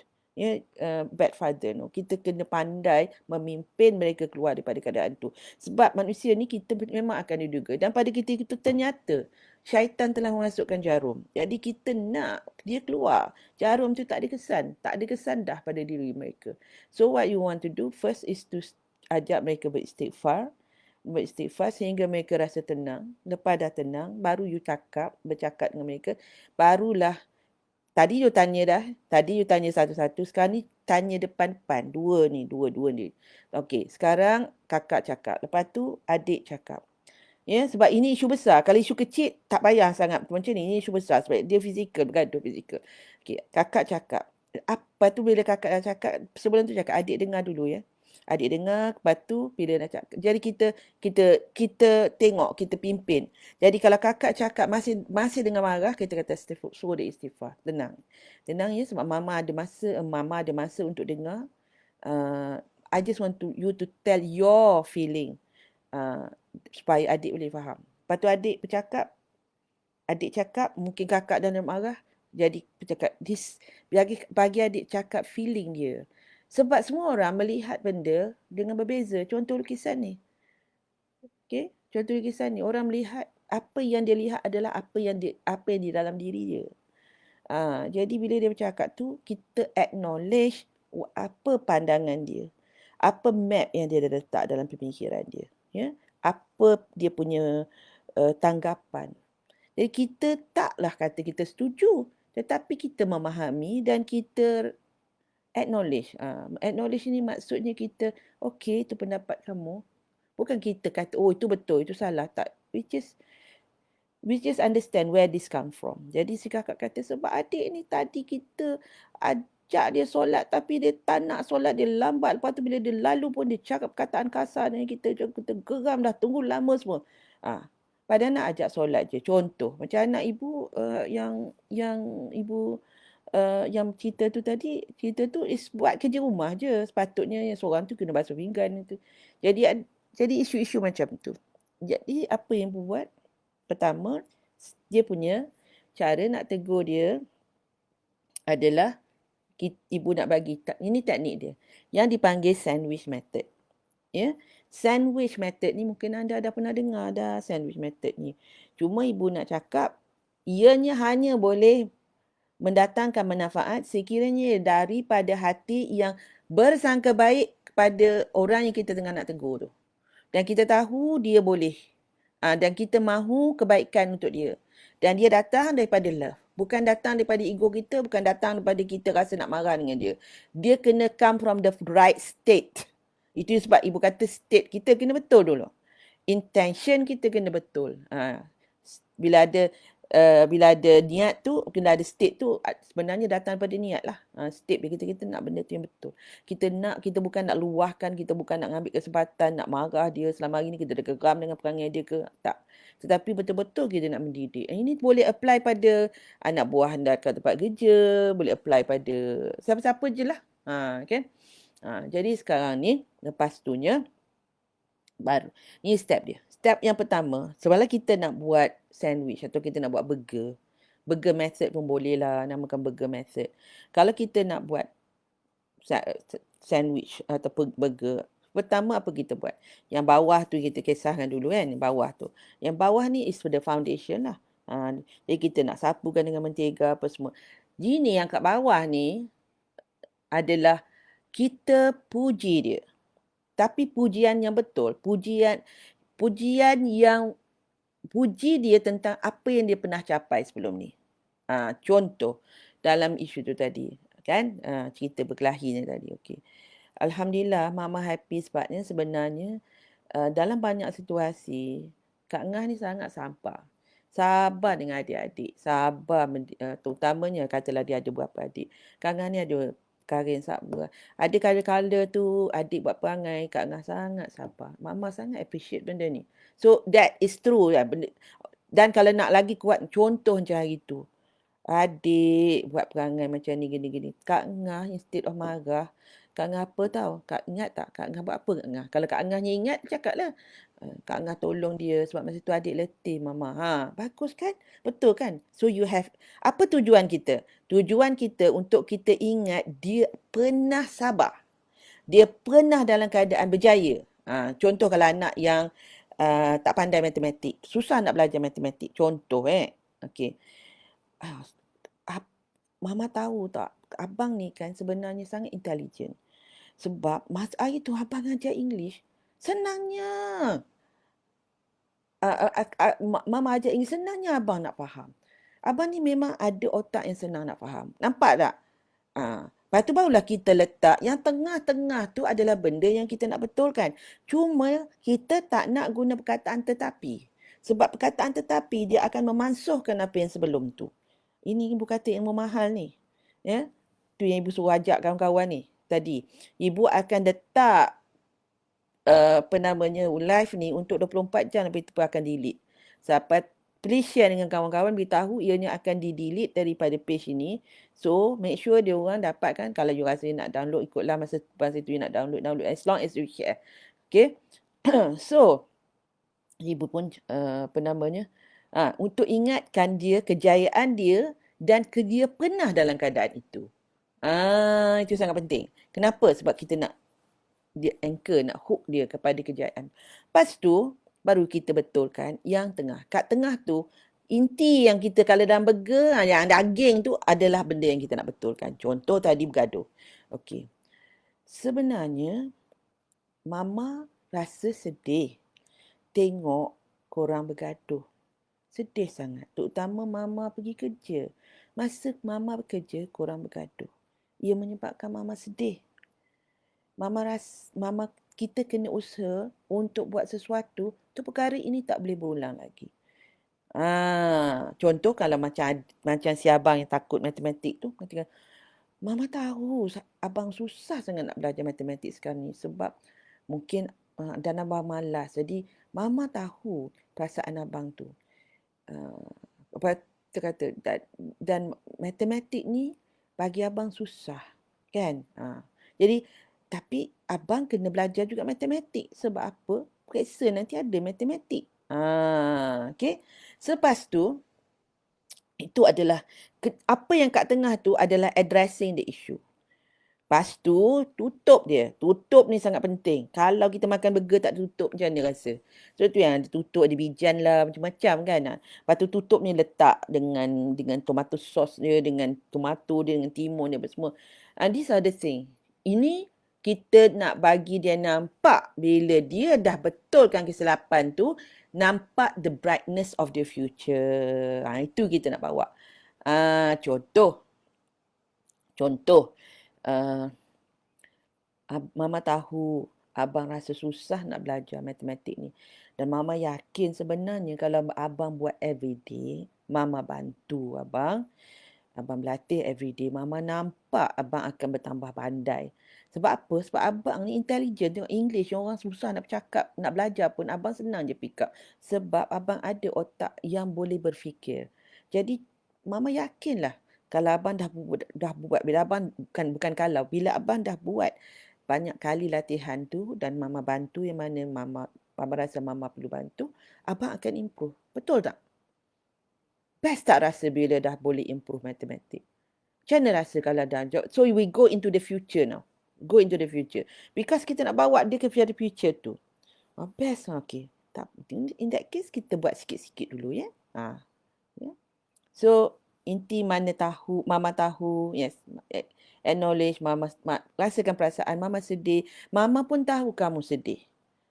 S1: Bad father. No. Kita kena pandai memimpin mereka keluar daripada keadaan tu. Sebab manusia ni kita memang akan diduga. Dan pada kita itu ternyata syaitan telah memasukkan jarum. Jadi kita nak dia keluar. Jarum tu tak ada kesan. Tak ada kesan dah pada diri mereka. So what you want to do first is to ajak mereka beristighfar sehingga mereka rasa tenang. Lepas dah tenang, baru you bercakap dengan mereka. Barulah, tadi you tanya satu-satu, sekarang ni tanya depan-depan. Dua ni. Okey, sekarang kakak cakap. Lepas tu adik cakap. Ya, sebab ini isu besar. Kalau isu kecil, tak payah sangat macam ni. Ini isu besar sebab dia fizikal, bergaduh fizikal. Okey, kakak cakap. Apa tu bila kakak dah cakap, sebelum tu cakap, adik dengar dulu ya. Adik dengar, lepas tu bila nak cakap. Jadi kita tengok, kita pimpin. Jadi kalau kakak cakap masih dengan marah, kita kata suruh dia istighfar. Tenang ya, sebab mama ada masa untuk dengar. I just want you to tell your feeling. Supaya adik boleh faham. Lepas tu adik cakap, mungkin kakak dah marah. Jadi bercakap, bagi adik cakap feeling dia. Sebab semua orang melihat benda dengan berbeza. Contoh lukisan ni. Okay? Contoh lukisan ni. Orang melihat, apa yang dia lihat adalah apa yang di dalam diri dia. Jadi bila dia bercakap tu, kita acknowledge apa pandangan dia. Apa map yang dia dah letak dalam pemikiran dia. Ya? Apa dia punya tanggapan. Jadi kita taklah kata kita setuju, tetapi kita memahami dan kita acknowledge. Acknowledge ni maksudnya kita, okay, itu pendapat kamu. Bukan kita kata, oh itu betul, itu salah. Tak. We just understand where this come from. Jadi si kakak kata, sebab adik ni tadi kita ajak dia solat, tapi dia tak nak solat, dia lambat. Lepas tu bila dia lalu pun dia cakap perkataan kasar dan kita geram dah, tunggu lama semua. Padahal nak ajak solat je. Contoh, macam anak ibu yang ibu yang cerita tu is buat kerja rumah je. Sepatutnya yang seorang tu kena basuh pinggan itu. Jadi isu-isu macam tu. Jadi apa yang buat? Pertama, dia punya cara nak tegur dia adalah ibu nak bagi, ini teknik dia, yang dipanggil sandwich method. Ya, sandwich method ni mungkin anda dah pernah dengar dah sandwich method ni. Cuma ibu nak cakap, ianya hanya boleh mendatangkan manfaat sekiranya daripada hati yang bersangka baik kepada orang yang kita tengah nak tegur tu. Dan kita tahu dia boleh. Dan kita mahu kebaikan untuk dia. Dan dia datang daripada love. Bukan datang daripada ego kita, bukan datang daripada kita rasa nak marah dengan dia. Dia kena come from the right state. Itu sebab ibu kata state kita kena betul dulu. Intention kita kena betul. Bila ada bila ada niat tu, bila ada state tu, sebenarnya datang daripada niat lah. State bila kita nak benda tu yang betul. Kita bukan nak luahkan, kita bukan nak ambil kesempatan, nak marah dia selama hari ni kita dah geram dengan perangai dia ke. Tak. Tetapi betul-betul kita nak mendidik. Ini boleh apply pada anak buah anda kat tempat kerja, boleh apply pada siapa-siapa je lah. Kan? Jadi sekarang ni, lepas tu nya, baru. Ni step dia. Step yang pertama, sebab kita nak buat sandwich atau kita nak buat burger. Burger method pun boleh lah, namakan burger method. Kalau kita nak buat sandwich atau burger, pertama apa kita buat? Yang bawah tu kita kisahkan dulu kan, yang bawah tu. Yang bawah ni is for the foundation lah. Jadi kita nak sapukan dengan mentega apa semua. Gini yang kat bawah ni adalah kita puji dia. Tapi pujian yang betul, puji dia tentang apa yang dia pernah capai sebelum ni. Contoh dalam isu tu tadi, kan? Cerita berkelahi ni tadi. Okey. Alhamdulillah Mama happy sebabnya sebenarnya dalam banyak situasi Kak Ngah ni sangat sabar dengan adik-adik, sabar terutamanya katalah dia ada berapa adik. Kak Ngah ni ada Karin sabar. Ada kala-kala tu adik buat perangai, Kak Ngah sangat sabar. Mama sangat appreciate benda ni. So that is true lah. Dan kalau nak lagi kuat contoh macam hari tu. Adik buat perangai macam ni gini-gini. Kak Ngah instead of marah, Kak Ngah apa tau? Kak ingat tak? Kak Ngah buat apa Kak Ngah? Kalau Kak Ngah ni ingat, cakap lah. Kak Ngah tolong dia sebab masa tu adik letih Mama. Bagus kan? Betul kan? So you have, apa tujuan kita? Tujuan kita untuk kita ingat dia pernah sabar. Dia pernah dalam keadaan berjaya. Contoh kalau anak yang tak pandai matematik. Susah nak belajar matematik. Contoh Okay. Mama tahu tak? Abang ni kan sebenarnya sangat intelligent. Sebab masa hari tu abang ajar English. Senangnya. Mama ajar English. Senangnya abang nak faham. Abang ni memang ada otak yang senang nak faham. Nampak tak? Lepas tu barulah kita letak yang tengah-tengah tu adalah benda yang kita nak betulkan. Cuma kita tak nak guna perkataan tetapi. Sebab perkataan tetapi dia akan memansuhkan apa yang sebelum tu. Ini ibu kata ilmu mahal ni. Ya. Tu yang ibu suruh ajak kawan-kawan ni tadi. Ibu akan letak live ni untuk 24 jam lepas itu akan delete. Sampai please share dengan kawan-kawan, beritahu ianya akan di-delete daripada page ini. So, make sure dia orang dapatkan. Kalau you rasa nak download, ikutlah masa tu you nak download. As long as you share. Okay. So, ibu pun untuk ingatkan dia, kejayaan dia dan dia pernah dalam keadaan itu. Itu sangat penting. Kenapa? Sebab kita nak dia anchor, nak hook dia kepada kejayaan. Lepas tu, baru kita betulkan yang tengah. Kat tengah tu, inti yang kita kalau dalam burger, yang daging tu adalah benda yang kita nak betulkan. Contoh tadi bergaduh. Okey. Sebenarnya, Mama rasa sedih tengok korang bergaduh. Sedih sangat. Terutama Mama pergi kerja. Masa Mama bekerja, korang bergaduh. Ia menyebabkan Mama sedih. Mama kita kena usaha untuk buat sesuatu, tu perkara ini tak boleh berulang lagi. Contoh kalau macam si abang yang takut matematik tu, Mama tahu abang susah sangat nak belajar matematik sekarang ni sebab mungkin dan abang malas. Jadi Mama tahu perasaan abang tu. Apa kata dan matematik ni bagi abang susah, kan? Jadi tapi abang kena belajar juga matematik. Sebab apa? Periksa nanti ada matematik. Okay. Selepas tu, itu adalah, apa yang kat tengah tu adalah addressing the issue. Lepas tu, tutup dia. Tutup ni sangat penting. Kalau kita makan burger tak tutup, macam mana rasa? So, tu yang tutup, ada bijan lah, macam-macam kan. Lepas tu, tutup ni letak dengan tomato sauce dia, dengan tomato dia, dengan timun dia, apa semua. And these are the thing. Ini kita nak bagi dia nampak bila dia dah betulkan kesilapan tu, nampak the brightness of the future. Itu kita nak bawa. Contoh. Mama tahu abang rasa susah nak belajar matematik ni. Dan Mama yakin sebenarnya kalau abang buat everyday, Mama bantu abang. Abang berlatih everyday. Mama nampak abang akan bertambah pandai. Sebab apa? Sebab abang ni intelligent. Tengok English, orang susah nak bercakap, nak belajar pun abang senang je pick up. Sebab abang ada otak yang boleh berfikir. Jadi, Mama yakinlah kalau abang dah buat, bila abang, bukan kalau, bila abang dah buat banyak kali latihan tu dan Mama bantu yang mana Mama rasa Mama perlu bantu, abang akan improve. Betul tak? Best tak rasa bila dah boleh improve matematik? Macam mana rasa kalau dah? So we go into the future now. Go into the future. Because kita nak bawa dia ke future tu. Best lah. Okay. Tak, in that case, kita buat sikit-sikit dulu ya. Ya. So, inti mana tahu, Mama tahu. Yes. Acknowledge, rasakan perasaan. Mama sedih. Mama pun tahu kamu sedih.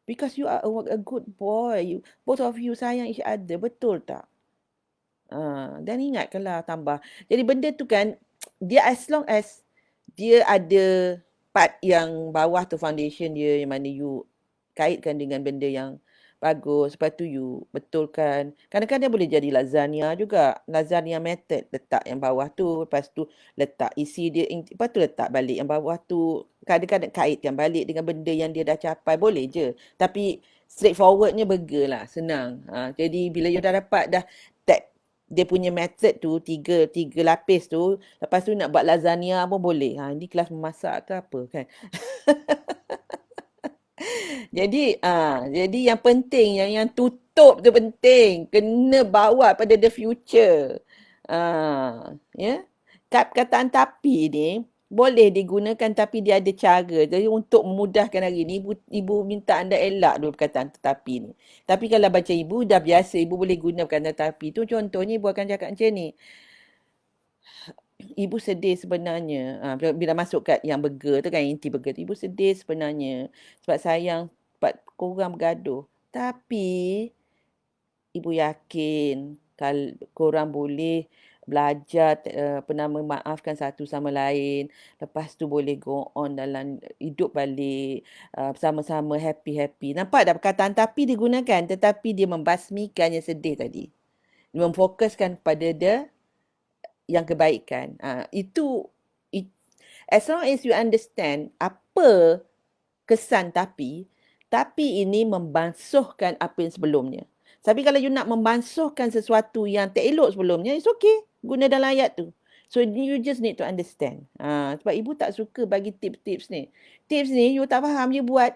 S1: Because you are a good boy. Both of you sayang each other. Betul tak? Dan ingatkanlah tambah. Jadi benda tu kan, dia as long as dia ada part yang bawah tu foundation dia yang mana you kaitkan dengan benda yang bagus. Lepas tu you betulkan. Kadang-kadang boleh jadi lasagna juga. Lasagna method. Letak yang bawah tu. Lepas tu letak isi dia. Lepas tu letak balik yang bawah tu. Kadang-kadang kaitkan balik dengan benda yang dia dah capai. Boleh je. Tapi straightforwardnya burger lah. Senang. Jadi bila you dah dapat dah dia punya method tu tiga lapis tu, lepas tu nak buat lasagna pun boleh. Ini kelas memasak ke apa kan. Jadi yang penting yang tutup tu penting, kena bawa pada the future. Ya. Kataan tapi ni boleh digunakan tapi dia ada cara. Jadi untuk memudahkan hari ni ibu minta anda elak dulu perkataan tetapi ni. Tapi kalau baca ibu dah biasa, ibu boleh guna perkataan tetapi tu. Contohnya ibu akan cakap macam ni. Ibu sedih sebenarnya. Bila masuk kat yang burger tu kan, inti burger tu. Ibu sedih sebenarnya sebab sayang sebab korang bergaduh. Tapi ibu yakin kalau korang boleh belajar memaafkan satu sama lain. Lepas tu boleh go on dalam hidup balik. Bersama-sama happy-happy. Nampak tak perkataan tapi digunakan. Tetapi dia membasmikan yang sedih tadi. Dia memfokuskan pada dia yang kebaikan. Itu as long as you understand apa kesan tapi ini membasuhkan apa yang sebelumnya. Tapi kalau you nak membasuhkan sesuatu yang tak elok sebelumnya, it's okay. Guna dalam ayat tu. So you just need to understand. Sebab ibu tak suka bagi tips-tips ni. Tips ni you tak faham, you buat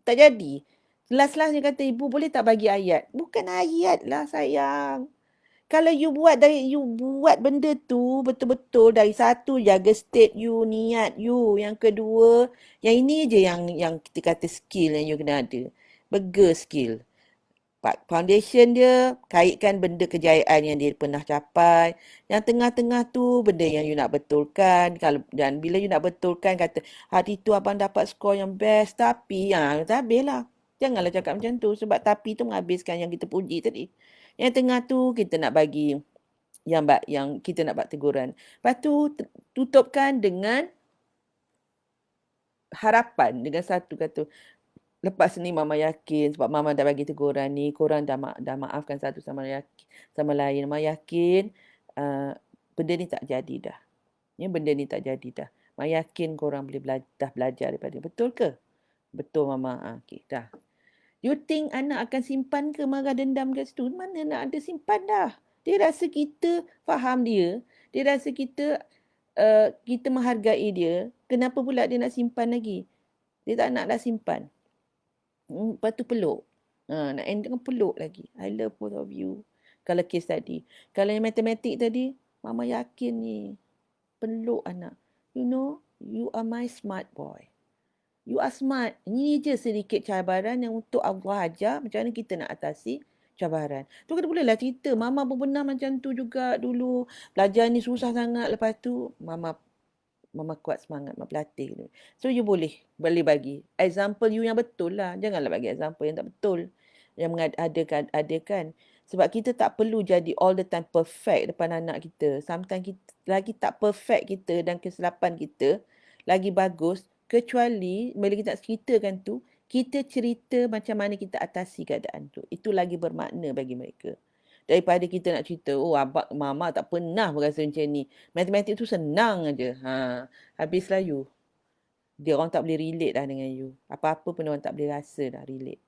S1: tak jadi. Last-lastnya kata ibu boleh tak bagi ayat? Bukan ayat lah sayang. Kalau you buat benda tu betul-betul dari satu, jaga state you, niat you. Yang kedua, yang ini je yang kita kata skill yang you kena ada. Burger skill. Foundation dia, kaitkan benda kejayaan yang dia pernah capai. Yang tengah-tengah tu, benda yang you nak betulkan. Dan bila you nak betulkan, kata, hari tu abang dapat skor yang best. Tapi, habislah. Janganlah cakap macam tu. Sebab tapi tu menghabiskan yang kita puji tadi. Yang tengah tu, kita nak bagi yang kita nak buat teguran. Lepas tu, tutupkan dengan harapan. Dengan satu kata, lepas ni Mama yakin sebab Mama dah bagi teguran ni, korang dah maafkan satu sama lain. Mama yakin benda ni tak jadi dah. Benda ni tak jadi dah. Mama yakin korang boleh dah belajar daripada dia. Betul ke? Betul Mama. Okay, dah. You think anak akan simpan ke marah dendam kat situ? Mana nak ada simpan dah. Dia rasa kita faham dia. Dia rasa kita menghargai dia. Kenapa pula dia nak simpan lagi? Dia tak nak dah simpan. Lepas tu peluk. Nak end dengan peluk lagi. I love both of you. Kalau case tadi. Kalau yang matematik tadi, Mama yakin ni. Peluk anak. You know, you are my smart boy. You are smart. Ini je sedikit cabaran yang untuk Allah ajar. Macam mana kita nak atasi cabaran. Tu kita bolehlah cerita. Mama pun pernah macam tu juga dulu. Belajar ni susah sangat. Lepas tu, Mama kuat semangat, Mama berlatih. So, you boleh bagi. Example you yang betul lah. Janganlah bagi example yang tak betul. Yang mengadakan. Sebab kita tak perlu jadi all the time perfect depan anak kita. Sometimes kita lagi tak perfect kita dan kesilapan kita lagi bagus. Kecuali bila kita nak ceritakan tu, kita cerita macam mana kita atasi keadaan tu. Itu lagi bermakna bagi mereka. daripada kita nak cerita, oh abang mama tak pernah berasa macam ni. Matematik tu senang aja. Habislah you. Dia orang tak boleh relate dah dengan you. Apa-apa pun orang tak boleh rasa dah relate.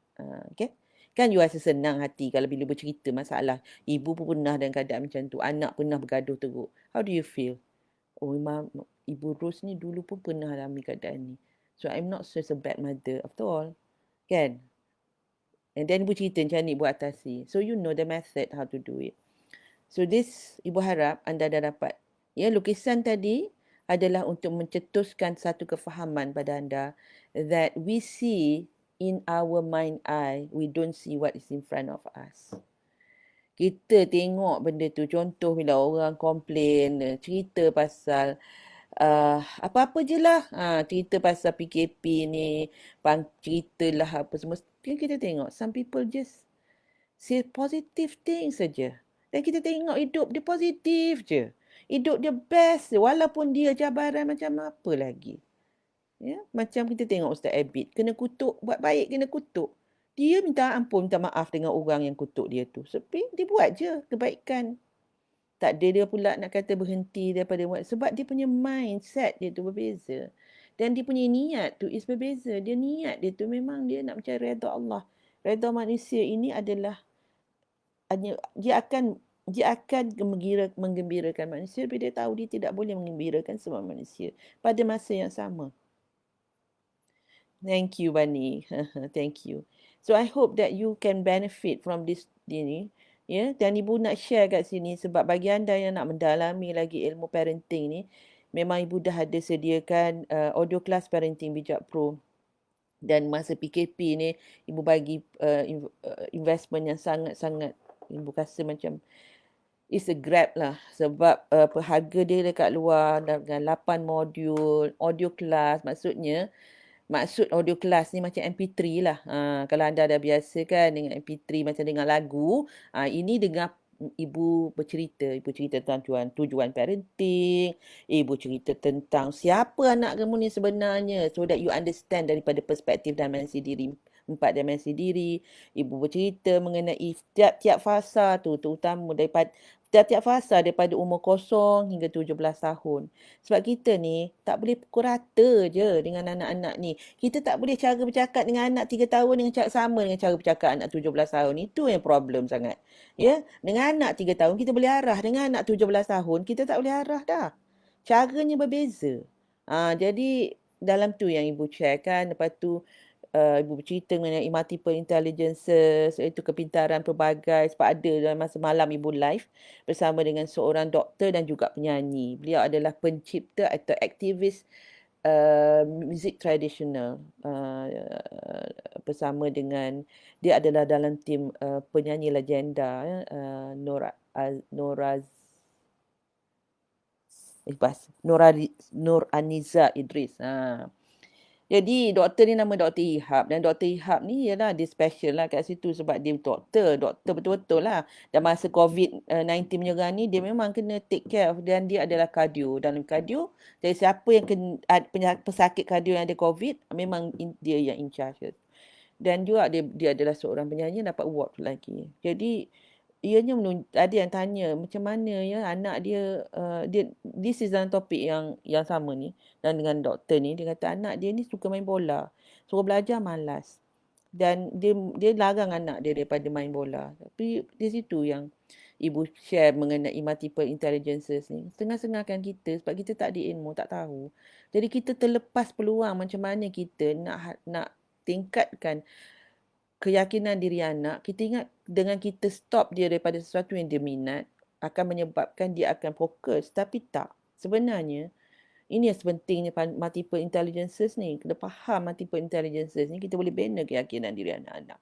S1: Okay? Kan you rasa senang hati kalau bila bercerita masalah. Ibu pun pernah dalam keadaan macam tu. Anak pernah bergaduh teruk. How do you feel? Oh, Ibu Ros ni dulu pun pernah alami keadaan ni. So, I'm not such a bad mother after all. Kan? And then ibu cerita macam ni ibu atasi. So, you know the method how to do it. So, this ibu harap anda dah dapat. Ya, lukisan tadi adalah untuk mencetuskan satu kefahaman pada anda that we see in our mind eye, we don't see what is in front of us. Kita tengok benda tu, contoh bila orang komplain, cerita pasal apa-apa je lah. Cerita pasal PKP ni, ceritalah apa semua. Kita tengok, some people just say positive things saja. Dan kita tengok hidup dia positif je. Hidup dia best je. Walaupun dia cabaran macam apa lagi. Ya, macam kita tengok Ustaz Abid. Kena kutuk, buat baik kena kutuk. Dia minta ampun, minta maaf dengan orang yang kutuk dia tu. Tapi dia buat je kebaikan. Tak ada dia pula nak kata berhenti daripada buat. Sebab dia punya mindset dia tu berbeza. Dan dia punya niat tu is berbeza. Dia niat dia tu memang dia nak mencari redha Allah. Redha manusia ini adalah dia akan menggembirakan manusia, tapi dia tahu dia tidak boleh menggembirakan semua manusia pada masa yang sama. Thank you, Bani. Thank you. So I hope that you can benefit from this ni. Ya, dan ibu nak share kat sini sebab bagi anda yang nak mendalami lagi ilmu parenting ni, memang ibu dah ada sediakan audio class parenting bijak pro. Dan masa PKP ni ibu bagi investment yang sangat-sangat ibu rasa macam it's a grab lah sebab harga dia dekat luar dengan 8 modul audio class. Maksud audio class ni macam MP3 lah. Kalau anda dah biasa kan dengan MP3 macam dengan lagu, ini dengar ibu bercerita. Ibu cerita tentang tujuan parenting. Ibu cerita tentang siapa anak kamu ni sebenarnya so that you understand daripada perspektif dimensi diri. 4 dimensi diri. Ibu bercerita mengenai tiap-tiap fasa tu, terutama daripada tiap-tiap fasa daripada umur 0 hingga 17 tahun. Sebab kita ni tak boleh pukul rata je dengan anak-anak ni. Kita tak boleh cara bercakap dengan anak 3 tahun dengan cara sama dengan cara bercakap anak 17 tahun. Itu yang problem sangat. Ya, dengan anak 3 tahun kita boleh arah, dengan anak 17 tahun kita tak boleh arah dah. Caranya berbeza. Jadi dalam tu yang ibu share kan. Lepas tu ibu bercerita mengenai multiple intelligences, iaitu kepintaran pelbagai. Sebab ada dalam masa malam ibu live bersama dengan seorang doktor dan juga penyanyi. Beliau adalah pencipta atau aktivis muzik tradisional bersama dengan dia adalah dalam tim penyanyi legenda Nuraniza Idris. Jadi doktor ni nama Dr. Ihab dan Dr. Ihab ni ialah dia special lah kat situ sebab dia doktor betul-betul lah. Dan masa COVID-19 menyerang ni dia memang kena take care dan dia adalah kardio. Dalam kardio, jadi siapa yang pesakit kardio yang ada COVID, memang dia yang in charge. Dan juga dia adalah seorang penyanyi dapat award lagi. Jadi ianya ada yang tanya macam mana ya anak dia this is dalam topik yang sama ni dan dengan doktor ni dia kata anak dia ni suka main bola, suruh belajar malas dan dia larang anak dia daripada main bola. Tapi di situ yang ibu share mengenai multiple intelligences ni setengah-setengahkan kita sebab kita tak ada ilmu, tak tahu. Jadi kita terlepas peluang macam mana kita nak tingkatkan keyakinan diri anak. Kita ingat dengan kita stop dia daripada sesuatu yang dia minat akan menyebabkan dia akan fokus. Tapi tak. Sebenarnya, ini yang sepentingnya multiple intelligences ni. Kena faham multiple intelligences ni, kita boleh bina keyakinan diri anak-anak.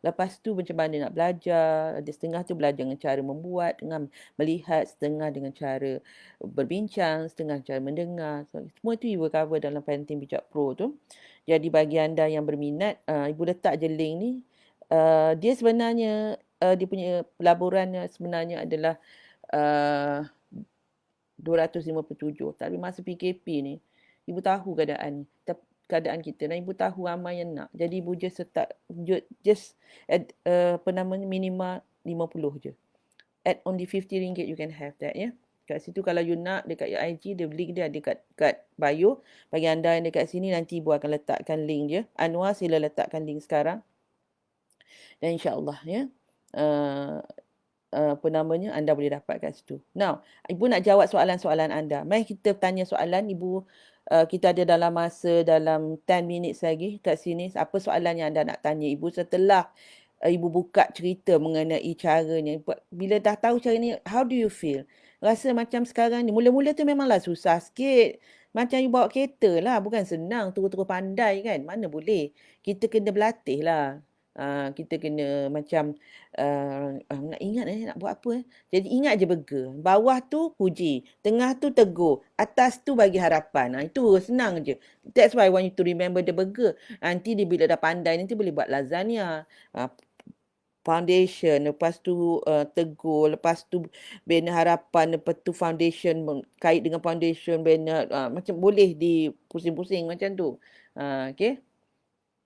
S1: Lepas tu macam mana nak belajar. Ada setengah tu belajar dengan cara membuat, dengan melihat, setengah dengan cara berbincang, setengah cara mendengar. So, semua tu ibu cover dalam Parenting Bijak Pro tu. Jadi bagi anda yang berminat, ibu letak je link ni. Dia sebenarnya, dia punya pelaburannya sebenarnya adalah 257. Tapi masa PKP ni, ibu tahu keadaan kita dan ibu tahu ramai yang nak. Jadi ibu just minima 50 je. at only RM50 you can have that ya. Kat situ kalau you nak dekat your IG, the link dia ada kat bio. Bagi anda yang dekat sini nanti ibu akan letakkan link dia. Anwar sila letakkan link sekarang. Dan insya-Allah ya. Apa namanya, anda boleh dapat kat situ. Now, ibu nak jawab soalan-soalan anda. Mari kita tanya soalan ibu. Kita ada dalam 10 minit lagi kat sini. Apa soalan yang anda nak tanya ibu setelah ibu buka cerita mengenai caranya. Bila dah tahu cara ni, how do you feel? Rasa macam sekarang ni, mula-mula tu memanglah susah sikit. Macam you bawa kereta lah, bukan senang terus-terus pandai kan. Mana boleh. Kita kena berlatih lah. Kita kena macam nak ingat nak buat apa. Jadi ingat je burger. Bawah tu puji, tengah tu tegur, atas tu bagi harapan. Itu senang je. That's why I want you to remember the burger. Nanti bila dah pandai nanti boleh buat lasagna. Foundation, lepas tu tegur, lepas tu banner harapan, lepas tu foundation, kait dengan foundation, banner, macam boleh dipusing-pusing macam tu. Okay.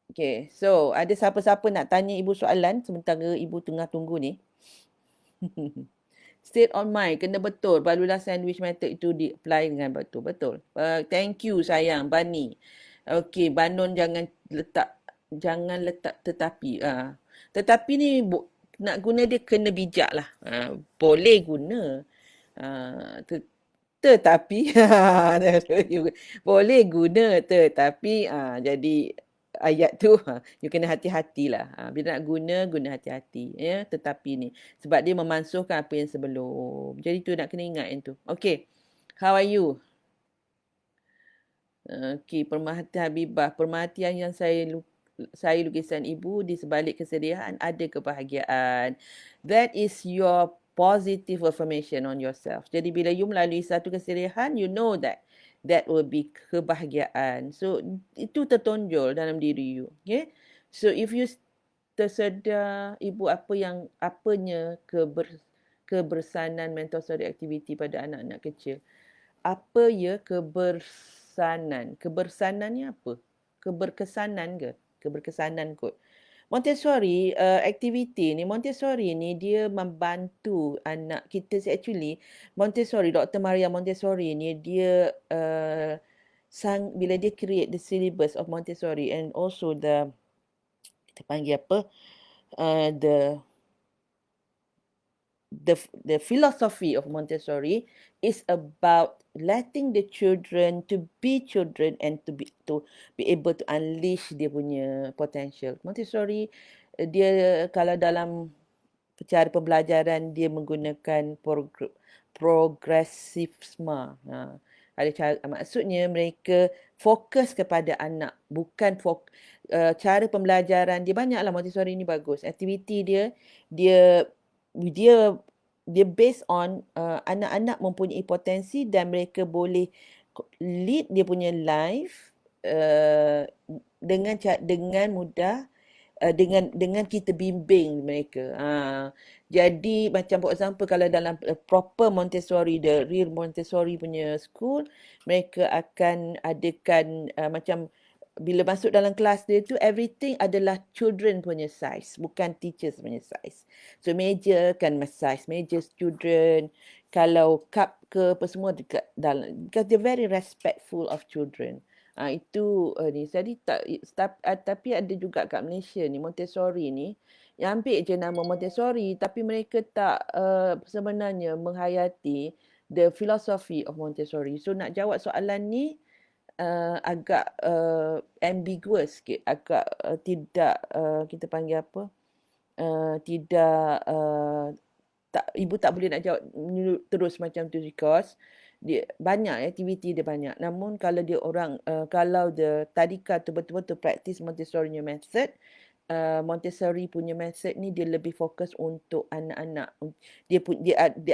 S1: Okay, so ada siapa-siapa nak tanya ibu soalan sementara ibu tengah tunggu ni? State on mind, kena betul. Barulah sandwich method itu di-apply dengan betul. Betul. Thank you sayang, Bani. Okay, Banon jangan letak tetapi. Tetapi ni nak guna dia kena bijak lah. Boleh guna. Tetapi boleh guna tetapi jadi ayat tu you kena hati-hatilah. Bila nak guna hati-hati ya, tetapi ni sebab dia memansuhkan apa yang sebelum. Jadi tu nak kena ingat yang tu. Okay, how are you? Okay, Permahati Habibah, perhatian yang saya lukisan ibu di sebalik kesedihan ada kebahagiaan. That is your positive affirmation on yourself. Jadi bila you melalui satu kesedihan, you know that will be kebahagiaan. So itu tertonjol dalam diri you. Okay? So if you tersedar ibu apanya kebersanan Montessori activity pada anak-anak kecil. Apa ya kebersanan? Kebersanan ni apa? Keberkesanan ke? Keberkesanan kot. Montessori activity ni, Montessori ni dia membantu anak kita. Actually, Montessori, Dr. Maria Montessori ni dia bila dia create the syllabus of Montessori and also kita panggil apa? The philosophy of Montessori is about letting the children to be children and to be able to unleash dia punya potential. Montessori dia kalau dalam cara pembelajaran dia menggunakan progressisme. Ada cara, maksudnya mereka fokus kepada anak, bukan cara pembelajaran dia. Banyaklah Montessori ni bagus. Aktiviti dia based on anak-anak mempunyai potensi dan mereka boleh lead dia punya life dengan mudah, dengan kita bimbing mereka. Jadi macam for example kalau dalam proper Montessori, the real Montessori punya school, mereka akan adakan macam bila masuk dalam kelas dia tu, everything adalah children punya size, bukan teachers punya size. So meja kan size meja children, kalau cup ke apa semua dekat dalam, because they're very respectful of children. Itu ni. Jadi tapi ada juga kat Malaysia ni Montessori ni yang ambil je nama Montessori tapi mereka tak sebenarnya menghayati the philosophy of Montessori. So nak jawab soalan ni agak ambiguous sikit, agak tidak kita panggil apa, tidak ibu tak boleh nak jawab terus macam tu because dia banyak aktiviti dia banyak. Namun kalau dia orang kalau the tadika tu betul-betul practice Montessori method, Montessori punya method ni dia lebih fokus untuk anak-anak. Dia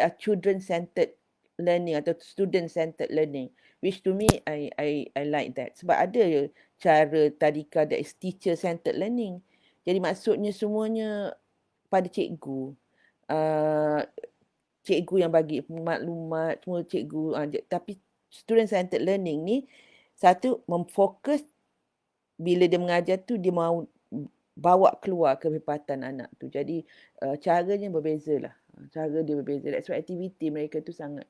S1: are children centered learning atau student centered learning, which to me I like that. Sebab ada cara tadika that is teacher centered learning. Jadi maksudnya semuanya pada cikgu. Cikgu yang bagi maklumat, semua cikgu. Tapi student centered learning ni satu memfokus bila dia mengajar tu dia mahu bawa keluar kehebatan anak tu. Jadi caranya berbeza lah. Cara dia berbeza. That's why aktiviti mereka tu sangat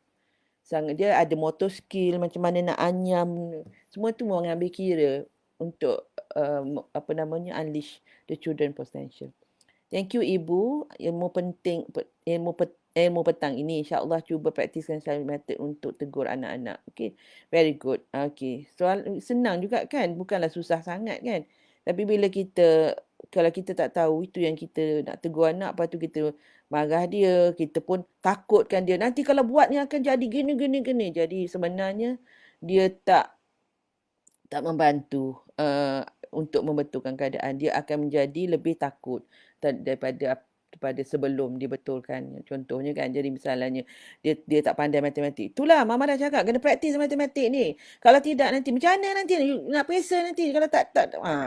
S1: dia ada motor skill, macam mana nak anyam, semua tu orang ambil kira untuk apa namanya, unleash the children potential. Thank you Ibu, ilmu penting, ilmu petang ini insya-Allah cuba praktiskan selalu method untuk tegur anak-anak. Okay, very good. Okay, soal senang juga kan, bukanlah susah sangat kan. Tapi bila kita, kalau kita tak tahu itu yang kita nak tegur anak, lepas tu kita marah dia, kita pun takutkan dia. Nanti kalau buat ni akan jadi gini. Jadi sebenarnya dia tak membantu untuk membetulkan keadaan. Dia akan menjadi lebih takut daripada sebelum dibetulkan. Contohnya kan, jadi misalnya dia tak pandai matematik. Itulah Mama dah cakap kena praktis matematik ni. Kalau tidak nanti macam mana nanti nak pesa nanti kalau tak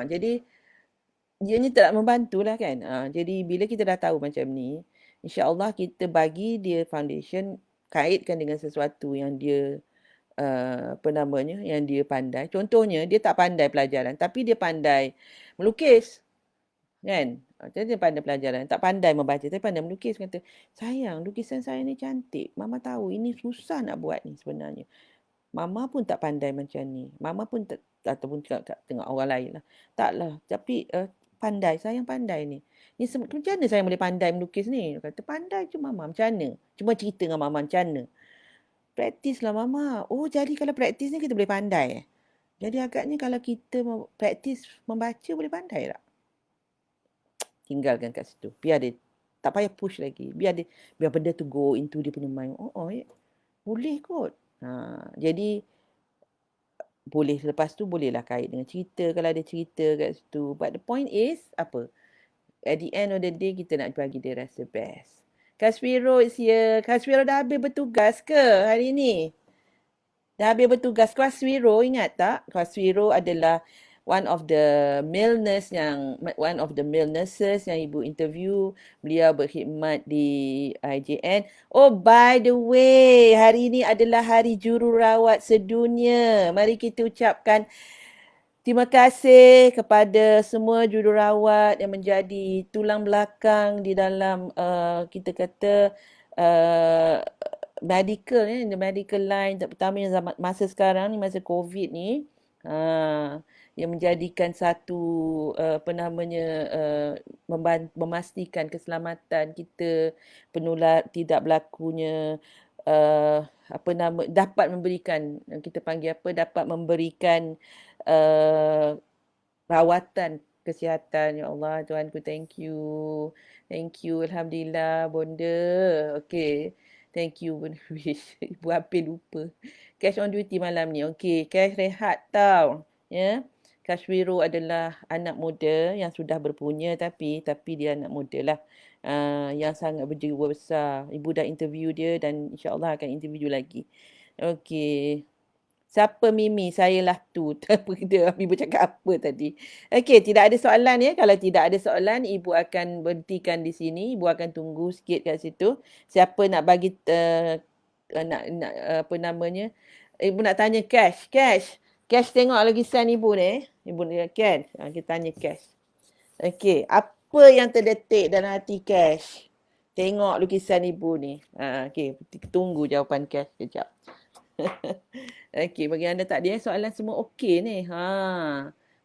S1: jadi ianya tak membantulah kan. Jadi bila kita dah tahu macam ni, insya-Allah kita bagi dia foundation, kaitkan dengan sesuatu yang dia apa namanya, yang dia pandai. Contohnya dia tak pandai pelajaran tapi dia pandai melukis. Kan? Dia pandai pelajaran, tak pandai membaca tapi pandai melukis. Kata, sayang lukisan saya ni cantik. Mama tahu ini susah nak buat ni sebenarnya. Mama pun tak pandai macam ni. Mama pun tak, ataupun tak tengok orang lain lah. Taklah. Tapi pandai. Sayang pandai ni. Macam mana saya boleh pandai melukis ni? Kata, pandai je Mama. Macam mana? Cuma cerita dengan Mama macam mana. Praktis lah Mama. Oh, jadi kalau praktis ni kita boleh pandai. Jadi agaknya kalau kita praktis membaca boleh pandai tak? Tinggalkan kat situ. Biar dia tak payah push lagi. Biar benda tu go into dia punya mind. Boleh kot. Jadi boleh, lepas tu bolehlah kait dengan cerita kalau ada cerita kat situ. But the point is apa? At the end of the day kita nak bagi dia rasa best. Kaswiro is here. Kaswiro dah habis bertugas ke hari ni? Dah habis bertugas. Kaswiro ingat tak? Kaswiro adalah one of the male nurses yang ibu interview. Beliau berkhidmat di IJN. Oh, by the way, hari ini adalah Hari Jururawat Sedunia. Mari kita ucapkan terima kasih kepada semua jururawat yang menjadi tulang belakang di dalam kita kata medical ni, the medical line, terutama yang masa sekarang ni, masa COVID ni. Yang menjadikan satu memastikan keselamatan kita, tidak berlakunya dapat memberikan, kita panggil dapat memberikan rawatan kesihatan. Ya Allah, Tuhanku, thank you, Alhamdulillah bonda. Okay, thank you Bunda Wish. Ibu hampir lupa. Cash on duty malam ni. Okay, Cash rehat tau. Ya. Kashwiro adalah anak muda yang sudah berpunya, tapi dia anak muda lah. Yang sangat berjiwa besar. Ibu dah interview dia dan insya-Allah akan interview lagi. Okey. Siapa Mimi? Saya lah tu. Ibu cakap apa tadi? Okey, tidak ada soalan ya. Kalau tidak ada soalan, Ibu akan berhentikan di sini. Ibu akan tunggu sikit kat situ. Siapa nak bagi apa namanya? Ibu nak tanya Cash. Cash tengok lukisan Ibu ni. Ibu ni Cash. Kita tanya Cash. Okey, apa yang terdetik dalam hati Cash? Tengok lukisan Ibu ni. Okey, tunggu jawapan Cash kejap. Okey, bagi anda tak ada soalan semua okey ni.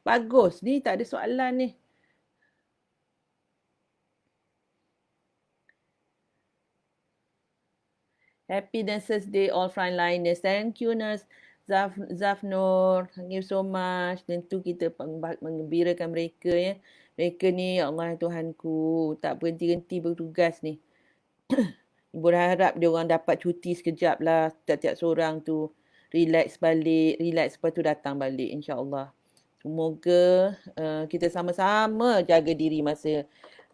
S1: Bagus ni, tak ada soalan ni. Happy Nurses Day all frontliners. Thank you Nurse Zafnur. Thank you so much. Tentu kita menggembirakan mereka ya. Mereka ni, ya Allah Tuhanku, tak berhenti-henti bertugas ni. Ibu harap dia orang dapat cuti sekejap lah. Tiap-tiap seorang tu relax balik. Lepas tu datang balik insya-Allah. Semoga kita sama-sama jaga diri masa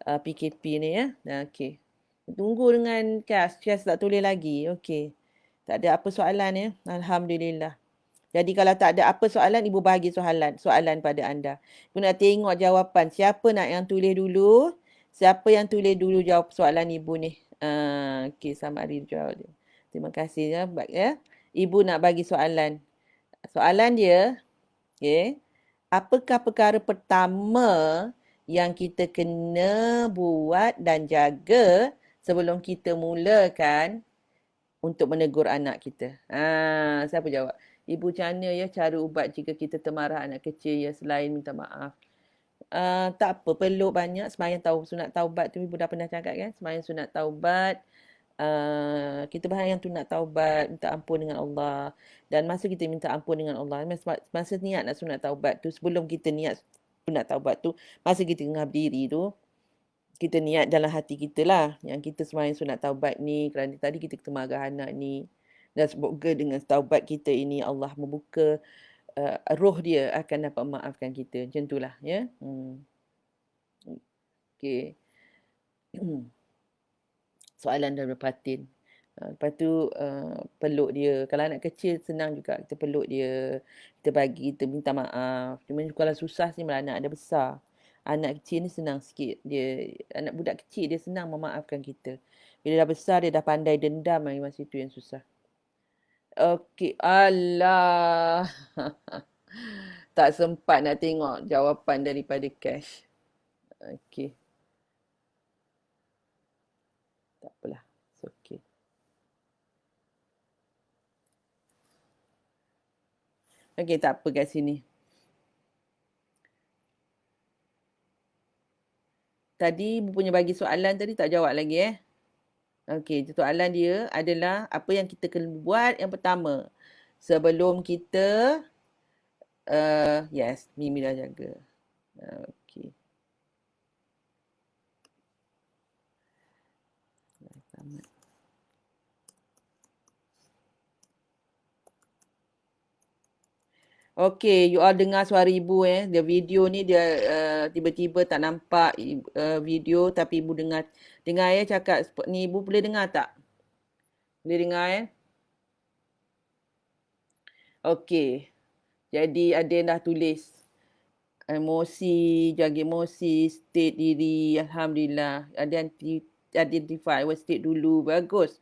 S1: PKP ni ya. Okey. Tunggu dengan Cash. Cash tak tulis lagi. Okey. Tak ada apa soalan ya. Alhamdulillah. Jadi kalau tak ada apa soalan, Ibu bagi soalan pada anda. Ibu nak tengok jawapan. Siapa nak yang tulis dulu? Siapa yang tulis dulu jawab soalan Ibu ni? Okey, sama hari jawab dia. Terima kasih ya. Ibu nak bagi soalan. Soalan dia, okey. Apakah perkara pertama yang kita kena buat dan jaga sebelum kita mulakan untuk menegur anak kita? Siapa jawab? Ibu, macam mana ya cara ubat jika kita termarah anak kecil ya selain minta maaf? Tak apa, peluk banyak. Sembahyang sunat taubat tu ibu dah pernah cakap kan? Sembahyang sunat taubat. Kita bahayang tu nak taubat, minta ampun dengan Allah. Dan masa kita minta ampun dengan Allah, masa niat nak sunat taubat tu, sebelum kita niat sunat taubat tu, masa kita tengah berdiri tu, kita niat dalam hati kita lah, yang kita sembahyang sunat taubat ni, kerana tadi kita marah anak ni. Dan semoga dengan taubat kita ini, Allah membuka roh dia akan dapat memaafkan kita. Macam itulah, ya. Okay. Soalan daripada Fatin. Lepas tu peluk dia. Kalau anak kecil senang juga kita peluk dia. Kita bagi, kita minta maaf. Cuma kalau susah sih malah anak ada besar. Anak kecil ni senang sikit. Anak budak kecil dia senang memaafkan kita. Bila dah besar dia dah pandai dendam, masa itu yang susah. Okey, alah. Tak sempat nak tengok jawapan daripada Cash. Okey. Tak apalah. It's okay. Okey, tak apa kat sini. Tadi ibu punya bagi soalan tadi tak jawab lagi Okey, soalan dia adalah apa yang kita kena buat yang pertama sebelum kita yes, Mimi dah jaga. Okey. Okey, you all dengar suara ibu Dia video ni dia tiba-tiba tak nampak video tapi ibu dengar cakap ni, ibu boleh dengar tak? Boleh dengar Okey. Jadi ada yang dah tulis emosi, jaga emosi, state diri, alhamdulillah. Ada yang identify what state dulu, bagus.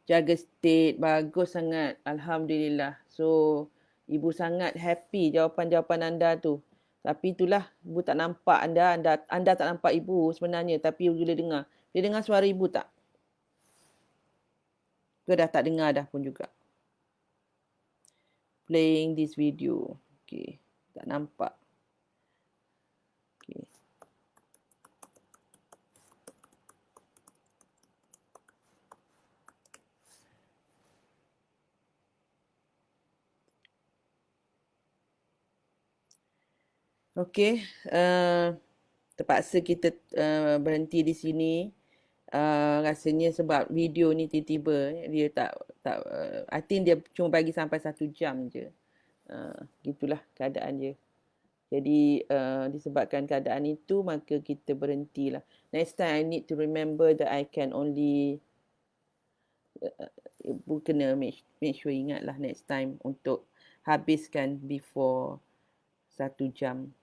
S1: Jaga state, bagus sangat, alhamdulillah. So ibu sangat happy jawapan-jawapan anda tu. Tapi itulah, ibu tak nampak anda tak nampak ibu sebenarnya, tapi ibu boleh dengar. Boleh dengar suara ibu tak? Ke dah tak dengar dah pun juga. Playing this video. Okay, tak nampak. Okay. Okey, terpaksa kita berhenti di sini. Rasanya sebab video ni tiba-tiba dia tak I think dia cuma bagi sampai 1 jam je. Gitulah keadaan dia. Jadi disebabkan keadaan itu maka kita berhentilah. Next time I need to remember that I can only ibu kena make sure ingatlah next time untuk habiskan before 1 jam.